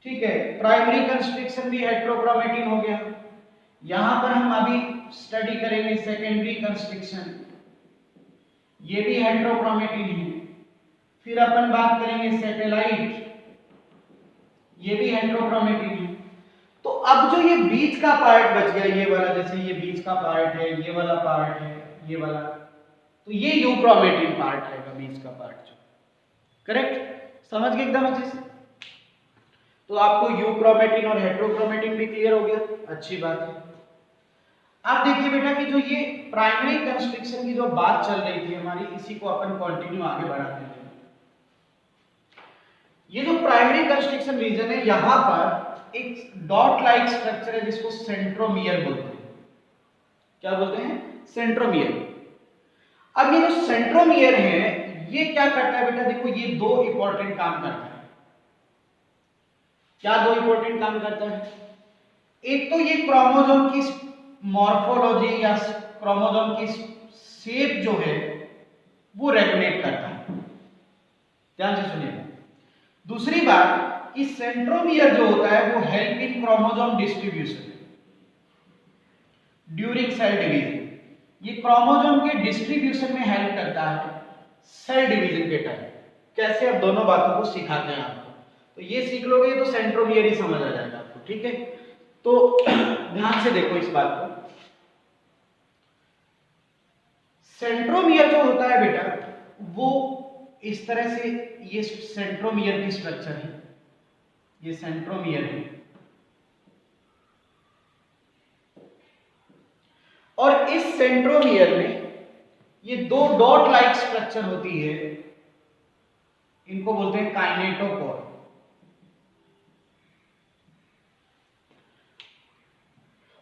ठीक है। प्राइमरी कंस्ट्रिक्शन भी हेट्रोक्रोमेटिन हो गया। यहां पर हम अभी स्टडी करेंगे सेकेंडरी कंस्ट्रिक्शन, ये भी हेट्रोक्रोमेटिन है। फिर अपन बात करेंगे सैटेलाइट, ये भी हेट्रोक्रोमेटिन है। तो अब जो ये बीच का पार्ट बच गया, ये वाला, जैसे ये बीच का पार्ट है, ये वाला पार्ट है, ये वाला, तो ये यूक्रोमेटिन पार्ट है बीच का पार्ट जो, करेक्ट। समझ गए एकदम अच्छे से। तो आपको यूक्रोमेटिन और हेट्रोक्रोमेटिन भी क्लियर हो गया, अच्छी बात है। आप देखिए बेटा कि जो ये प्राइमरी कंस्ट्रिक्शन की जो बात चल रही थी हमारी, इसी को अपन कंटिन्यू आगे बढ़ाते हैं। ये जो प्राइमरी कंस्ट्रिक्शन रीजन है, यहां पर एक डॉट लाइक स्ट्रक्चर है जिसको सेंट्रोमियर बोलते हैं। क्या बोलते हैं, सेंट्रोमियर। अब ये जो सेंट्रोमियर है ये क्या करता है बेटा, देखो ये दो इंपॉर्टेंट काम करता है। क्या दो इंपॉर्टेंट काम करता है, एक तो ये क्रोमोसोम की मॉर्फोलॉजी या क्रोमोसोम की शेप जो है वो रेगुलेट करता है। ध्यान से सुनिए। दूसरी बात कि सेंट्रोमियर जो होता है वो help in chromosome distribution during cell division. ये क्रोमोसोम के डिस्ट्रीब्यूशन में हेल्प करता है सेल डिवीजन के टाइम। कैसे? अब दोनों बातों को सिखाते हैं आपको, तो ये सीख लोगे तो सेंट्रोमियर ही समझ आ जाएगा आपको, ठीक है। तो ध्यान से देखो इस बात को। सेंट्रोमियर जो होता है बेटा वो इस तरह से, ये सेंट्रोमियर की स्ट्रक्चर है, ये सेंट्रोमियर है, और इस सेंट्रोमियर में ये दो डॉट लाइक स्ट्रक्चर होती है, इनको बोलते हैं काइनेटोकोर।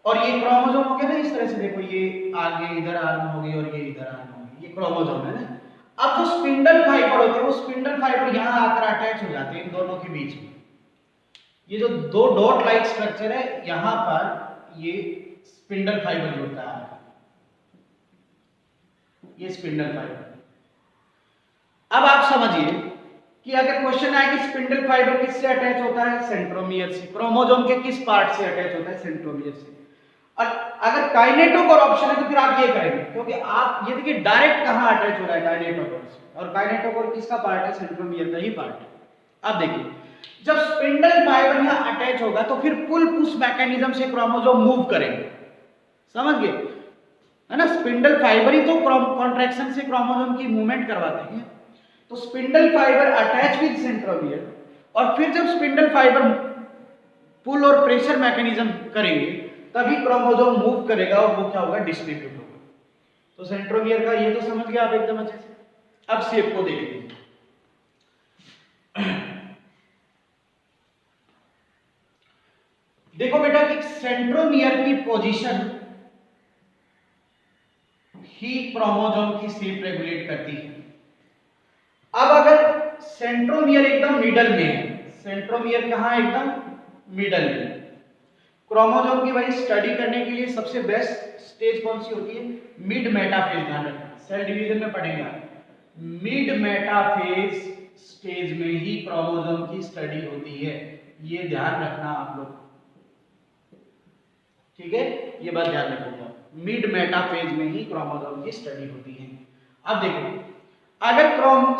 और ये क्रोमोसोम हो गया ना इस तरह से, देखो ये आगे इधर आर्म होगी और ये इधर आर्म होगी, ये क्रोमोसोम है ना। अब जो स्पिंडल फाइबर होते हैं वो स्पिंडल फाइबर यहां आकर अटैच हो जाते हैं इन दोनों के बीच में। ये जो दो डॉट लाइक स्ट्रक्चर है यहां पर ये स्पिंडल फाइबर जुड़ता है, ये स्पिंडल फाइबर। अब आप समझिए कि अगर क्वेश्चन आए कि स्पिंडल फाइबर किससे अटैच होता है? सेंट्रोमियर से। क्रोमोसोम के किस पार्ट से अटैच होता है? सेंट्रोमियर से। और अगर काइनेटोकोर ऑप्शन है तो फिर आप ये करेंगे, क्योंकि आप ये देखिए डायरेक्ट कहां अटैच हो रहा है? काइनेटोकोर से। और काइनेटोकोर किसका पार्ट है? सेंट्रोमियर का ही पार्ट है। अब देखिए जब स्पिंडल फाइबर यहां अटैच होगा तो फिर पुल पुश मैकेनिज्म से क्रोमोसोम मूव करेंगे, समझ गए है ना। स्पिंडल फाइबर ही तो कॉन्ट्रैक्शन से क्रोमोसोम की मूवमेंट करवाते हैं। तो spindle fibre attach with centromere, और फिर जब स्पिंडल फाइबर पुल और प्रेशर मैकेनिज्म करेंगे तभी क्रोमोसोम मूव करेगा और वो क्या होगा? डिस्ट्रीब्यूट होगा। तो सेंट्रोमियर का ये तो समझ गया आप एकदम अच्छे से। अब शेप को देखिए। देखो बेटा कि सेंट्रोमियर की पोजीशन ही क्रोमोसोम की शेप रेगुलेट करती है। अब अगर सेंट्रोमियर एकदम मिडल में है, सेंट्रोमियर कहां? एकदम मिडल में। क्रोमोसोम की वही स्टडी करने के लिए सबसे बेस्ट स्टेज कौन सी होती है? Mid metaphase. ध्यान रखना, सेल डिवीजन में पढ़ेंगे आप। मिड मेटाफेज स्टेज में ही क्रोमोसोम की स्टडी होती है, ये ध्यान रखना आप लोग, ठीक है। ये बात ध्यान रखोगे, मिड मेटाफेज में ही क्रोमोसोम की स्टडी होती है। अब देखो अगर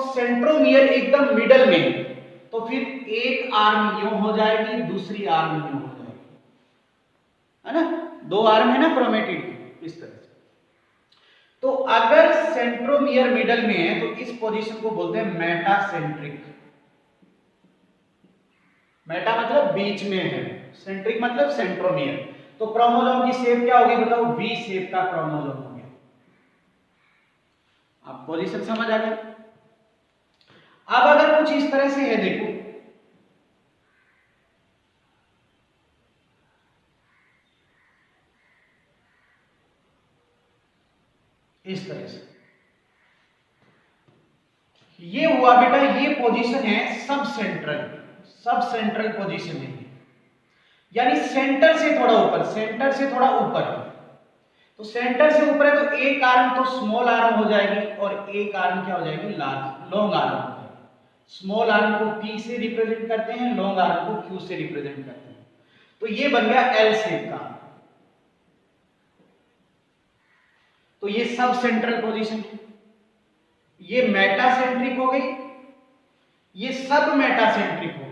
सेंट्रोमियर एकदम मिडल में है तो फिर एक आर्म यूं हो जाएगी, दूसरी आर्म यूं हो जाएगी, है ना। दो आर्म है ना क्रोमेटिड की, इस तरह से। तो अगर सेंट्रोमियर मिडल में है तो इस पोजीशन को बोलते हैं मेटासेंट्रिक। मेटा मतलब बीच में है, सेंट्रिक मतलब सेंट्रोमियर। तो क्रोमोसोम की शेप क्या होगी बताओ? वी शेप का क्रोमोसोम हो गया। अब पोजीशन समझ आ गई। अब अगर कुछ इस तरह से है, देखो इस तरह से, ये हुआ बेटा, ये पोजीशन है सब सेंट्रल। सब सेंट्रल पोजीशन है, यानी सेंटर से थोड़ा ऊपर, सेंटर से थोड़ा ऊपर। तो सेंटर से ऊपर है तो एक आर्म तो स्मॉल आर्म हो जाएगी और एक आर्म क्या हो जाएगी? लार्ज, लॉन्ग आर्म हो जाएगी। स्मॉल आर्म को P से रिप्रेजेंट करते हैं, लॉन्ग आर्म को Q से रिप्रेजेंट करते हैं। तो ये बन गया एल शेप का। तो ये सब सेंट्रल पोजीशन है। ये मेटासेंट्रिक हो गई, ये सब मेटासेंट्रिक हो गई।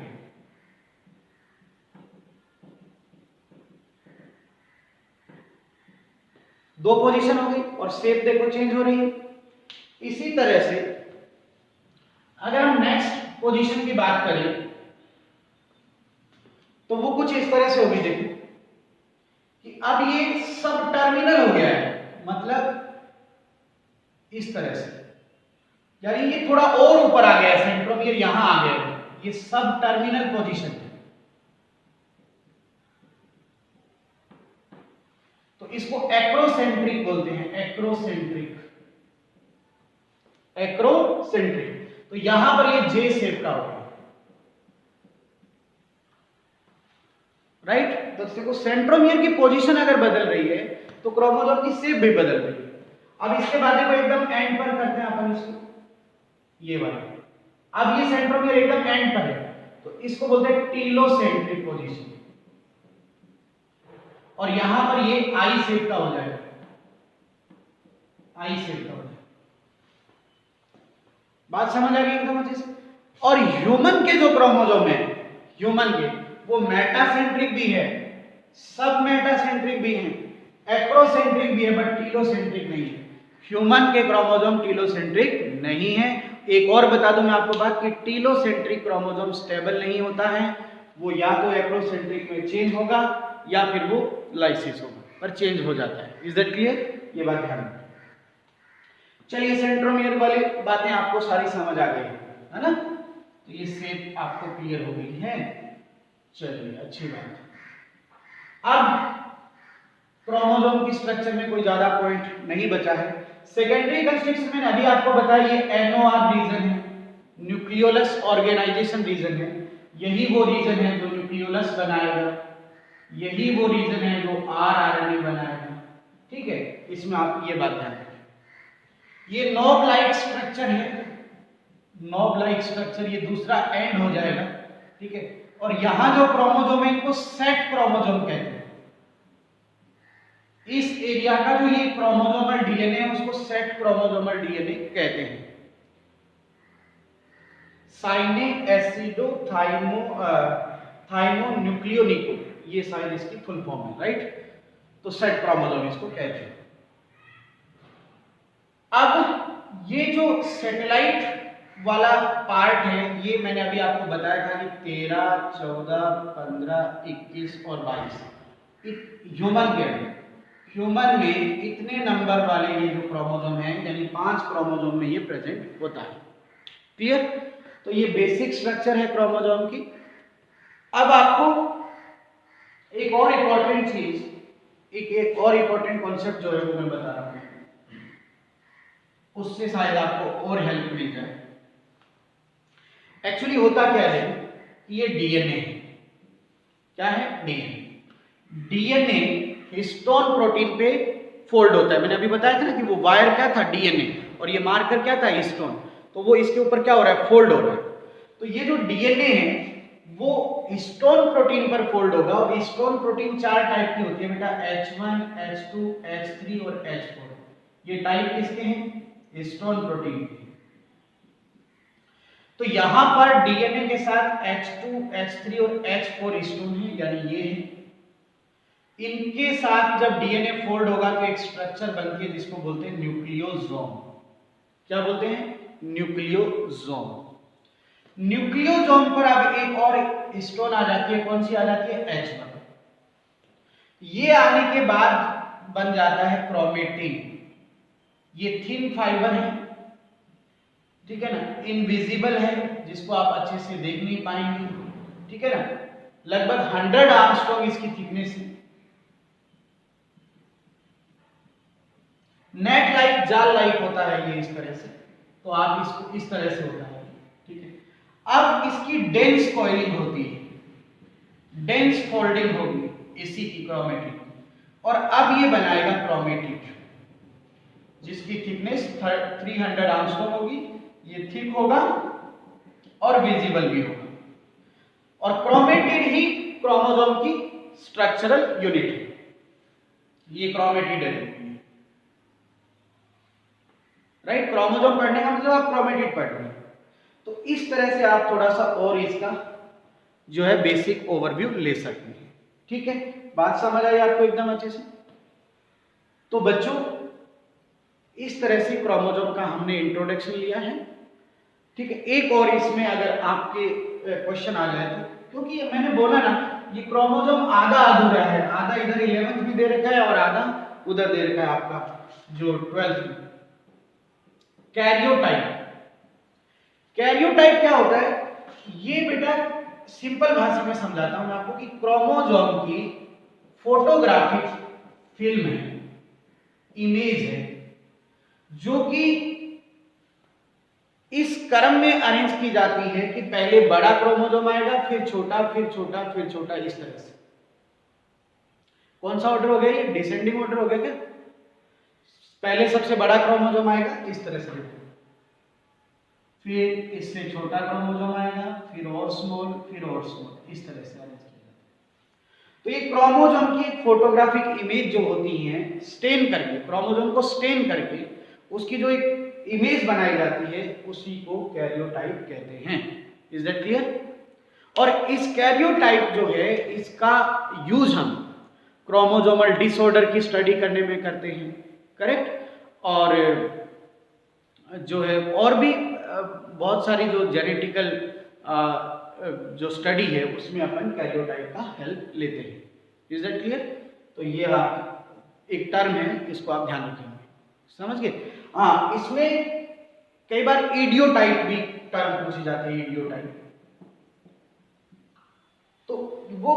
दो पोजीशन हो गई और शेप देखो चेंज हो रही है। इसी तरह से अगर हम नेक्स्ट पोजीशन की बात करें तो वो कुछ इस तरह से होगी। देखो कि अब ये सब टर्मिनल हो गया है, मतलब इस तरह से, यानी ये थोड़ा और ऊपर आ गया है, सेंट्रोमियर यहां आ गया है। ये सब टर्मिनल पोजीशन है। तो इसको एक्रोसेंट्रिक बोलते हैं, एक्रोसेंट्रिक, एक्रोसेंट्रिक। तो यहां पर ये जे शेप का होगा, राइट। तो देखो सेंट्रोमियर की पोजीशन अगर बदल रही है तो क्रोमोसोम की शेप भी बदल रही है। अब इसके बाद देखो एकदम एंड पर करते हैं अपन इसको। ये वाला। अब ये सेंट्रोमियर एकदम एंड पर है, तो इसको बोलते हैं टीलोसेंट्रिक पोजीशन, और यहां पर ये आई शेप का हो जाएगा, आई शेप का हो जाएगा। बात समझ आ गई एकदम अच्छे से। और ह्यूमन के जो क्रोमोसोम है, ह्यूमन के, वो मेटासेंट्रिक भी है, सब मेटासेंट्रिक भी है, एक्रोसेंट्रिक भी है, बट टीलोसेंट्रिक नहीं है। ह्यूमन के क्रोमोसोम टीलोसेंट्रिक नहीं है। एक और बता दूं मैं आपको बात कि टीलोसेंट्रिक क्रोमोसोम स्टेबल नहीं होता है, वो या तो एक्रोसेंट्रिक में चेंज होगा या फिर वो लाइसिस होगा, पर चेंज हो जाता है। Is that clear? ये बात ध्यान रखना। चलिए सेंट्रोमियर वाली बातें आपको सारी समझ आ गई है ना, तो ये शेप आपको क्लियर हो गई है। चलिए अच्छी बात है। अब क्रोमोसोम की स्ट्रक्चर में कोई ज्यादा पॉइंट नहीं बचा है। सेकेंडरी कंस्ट्रक्शन में अभी आपको बताया ये एनओआर रीजन है, न्यूक्लियोलस ऑर्गेनाइजेशन रीजन है। यही वो रीजन है जो न्यूक्लियोलस बनाएगा, यही वो रीजन है जो आरआरएनए बनाएगा। ठीक है, इसमें आप ये बात ध्यान रखें। ये नॉब लाइक स्ट्रक्चर है, नॉब लाइक स्ट्रक्चर, ये दूसरा एंड हो जाएगा। ठीक है, और यहां जो क्रोमोसोम है इनको सेट क्रोमोसोम कहते हैं। इस एरिया का जो ये क्रोमोसोमल डीएनए है उसको सेट क्रोमोसोमल डीएनए कहते हैं। साइने एसिडो थाइमोन्यूक्लियोनिको, ये शायद इसकी फुल फॉर्म है, राइट। तो सेट क्रोमोसोम इसको कहते हैं। अब ये जो सैटेलाइट वाला पार्ट है, ये मैंने अभी आपको बताया था कि 13, 14, 15, 21 और 22 ह्यूमन के अंदर, ह्यूमन में इतने नंबर वाले ये जो क्रोमोसोम हैं, यानी 5 क्रोमोसोम में ये प्रेजेंट होता है। क्लियर? तो ये बेसिक स्ट्रक्चर है क्रोमोसोम की। अब आपको एक और इंपॉर्टेंट चीज, एक और इंपॉर्टेंट कॉन्सेप्ट जो है वो मैं बता रहा हूं, उससे शायद आपको और हेल्प मिल जाए। एक्चुअली होता क्या है, ये डीएनए है। क्या है? डीएनए। डीएनए हिस्टोन प्रोटीन पे फोल्ड होता है। मैंने अभी बताया था ना कि वो वायर क्या था? डीएनए, और ये मार्कर क्या था? हिस्टोन। तो वो इसके ऊपर क्या हो रहा है? फोल्ड हो रहा है। तो ये जो डीएनए है वो हिस्टोन प्रोटीन पर फोल्ड होगा, और हिस्टोन प्रोटीन 4 टाइप की होती है बेटा, H1, H2, H3 और H4। ये टाइप किसके हैं? हिस्टोन प्रोटीन के। तो यहां पर डीएनए के साथ H2, H3 और H4 हिस्टोन है, यानी ये है। इनके साथ जब डीएनए फोल्ड होगा तो एक स्ट्रक्चर बनती है जिसको बोलते हैं न्यूक्लियोसोम। क्या बोलते हैं? न्यूक्लियोसोम। न्यूक्लियोसोम पर अब एक और हिस्टोन आ जाती है। कौन सी आ जाती है? H1। ये आने के बाद बन जाता है क्रोमेटिन। ये थिन फाइबर है, ठीक है ना, इनविजिबल है, जिसको आप अच्छे से देख नहीं पाएंगे, ठीक है ना। लगभग 100 आर्मस्ट्रॉन्ग इसकी थिकनेस है। नेट लाइक, जाल लाइक होता है ये इस तरह से, तो आप इसको इस तरह से होता है, ठीक है। अब इसकी डेंस कॉइलिंग होती है, डेंस फोल्डिंग होगी इसी की क्रोमेटिन, और अब ये बनाएगा क्रोमेटिन जिसकी थिकनेस 300 आर्मस्ट्रॉन्ग होगी। ये थिक होगा और विजिबल भी होगा, और क्रोमेटिड ही क्रोमोसोम की स्ट्रक्चरल यूनिट है। ये क्रोमेटिड है, राइट। क्रोमोसोम पढ़ने का मतलब आप क्रोमेटिड पढ़ रहे हैं। तो इस तरह से आप थोड़ा सा और इसका जो है बेसिक ओवरव्यू ले सकते हैं, ठीक है। बात समझ आई आपको एकदम अच्छे से? तो बच्चों इस तरह से क्रोमोसोम का हमने इंट्रोडक्शन लिया है, ठीक है। एक और इसमें अगर आपके क्वेश्चन आ जाए तो, क्योंकि मैंने बोला ना ये क्रोमोसोम आधा अधूरा है, आधा इधर 11th में दे रखा है और आधा उधर दे रखा है आपका जो 12th में। कैरियोटाइप, कैरियोटाइप क्या होता है? ये बेटा सिंपल भाषा में समझाता हूं मैं आपको कि क्रोमोसोम की फोटोग्राफिक फिल्म है, इमेज है, जो कि इस क्रम में अरेंज की जाती है कि पहले बड़ा क्रोमोसोम आएगा, फिर छोटा, फिर छोटा, फिर छोटा, इस तरह से। कौन सा ऑर्डर हो गया? ये डिसेंडिंग ऑर्डर हो गया क्या? पहले सबसे बड़ा क्रोमोसोम आएगा इस तरह से, फिर इससे छोटा क्रोमोसोम आएगा, फिर और स्मॉल, फिर और स्मॉल, इस तरह से अरेंज किया जाता है। तो ये क्रोमोसोम की एक फोटोग्राफिक इमेज जो होती है, स्टेन करके, क्रोमोसोम को स्टेन करके उसकी जो एक इमेज बनाई जाती है, उसी को कैरियोटाइप कहते हैं। Is that clear? और इस कैरियोटाइप जो है, इसका यूज हम क्रोमोसोमल डिसऑर्डर की स्टडी करने में करते हैं, करेक्ट? और जो है और भी बहुत सारी जो जेनेटिकल जो स्टडी है उसमें अपन कैरियोटाइप का हेल्प लेते हैं। Is that clear? तो ये आप एक टर्म है, इसको आप ध्यान रखेंगे, समझ गए? हाँ, इसमें कई बार इडियोटाइप भी टर्म पूछी जाती है, इडियोटाइप। तो वो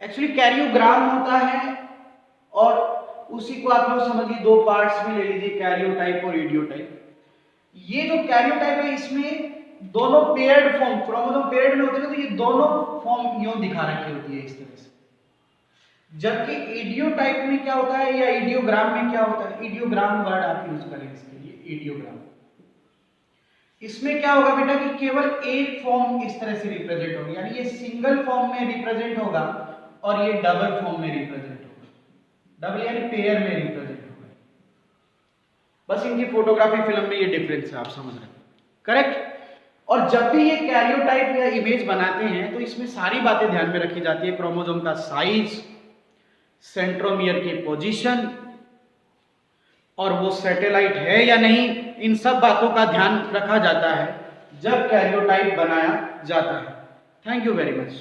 एक्चुअली कैरियोग्राम होता है, और उसी को आप लोग समझिए दो पार्ट्स में ले लीजिए, कैरियोटाइप और इडियोटाइप। ये जो कैरियोटाइप है, इसमें दोनों पेयर्ड फॉर्म, क्रोमोसोम पेयर्ड में होते हैं, तो ये दोनों फॉर्म यूं दिखा रखी होती है इस तरह से। जबकि इडियोटाइप में क्या होता है, या इडियोग्राम में क्या होता है, इडियोग्राम वर्ड आप यूज करें इसके लिए, इडियोग्राम। इसमें क्या होगा बेटा कि केवल एक फॉर्म इस तरह से रिप्रेजेंट होगी, यानी ये सिंगल फॉर्म में रिप्रेजेंट होगा और ये डबल फॉर्म में रिप्रेजेंट होगा। डबल यानी पेयर में रिप्रेजेंट होगा। बस इनकी फोटोग्राफी फिल्म में ये डिफरेंस है, आप समझ रहे हैं, करेक्ट? और जब भी ये कैरियोटाइप या इमेज बनाते हैं तो इसमें सारी बातें ध्यान में रखी जाती है, क्रोमोसोम का साइज, सेंट्रोमियर की पोजीशन, और वो सैटेलाइट है या नहीं, इन सब बातों का ध्यान रखा जाता है जब कैरियोटाइप बनाया जाता है। Thank you very much.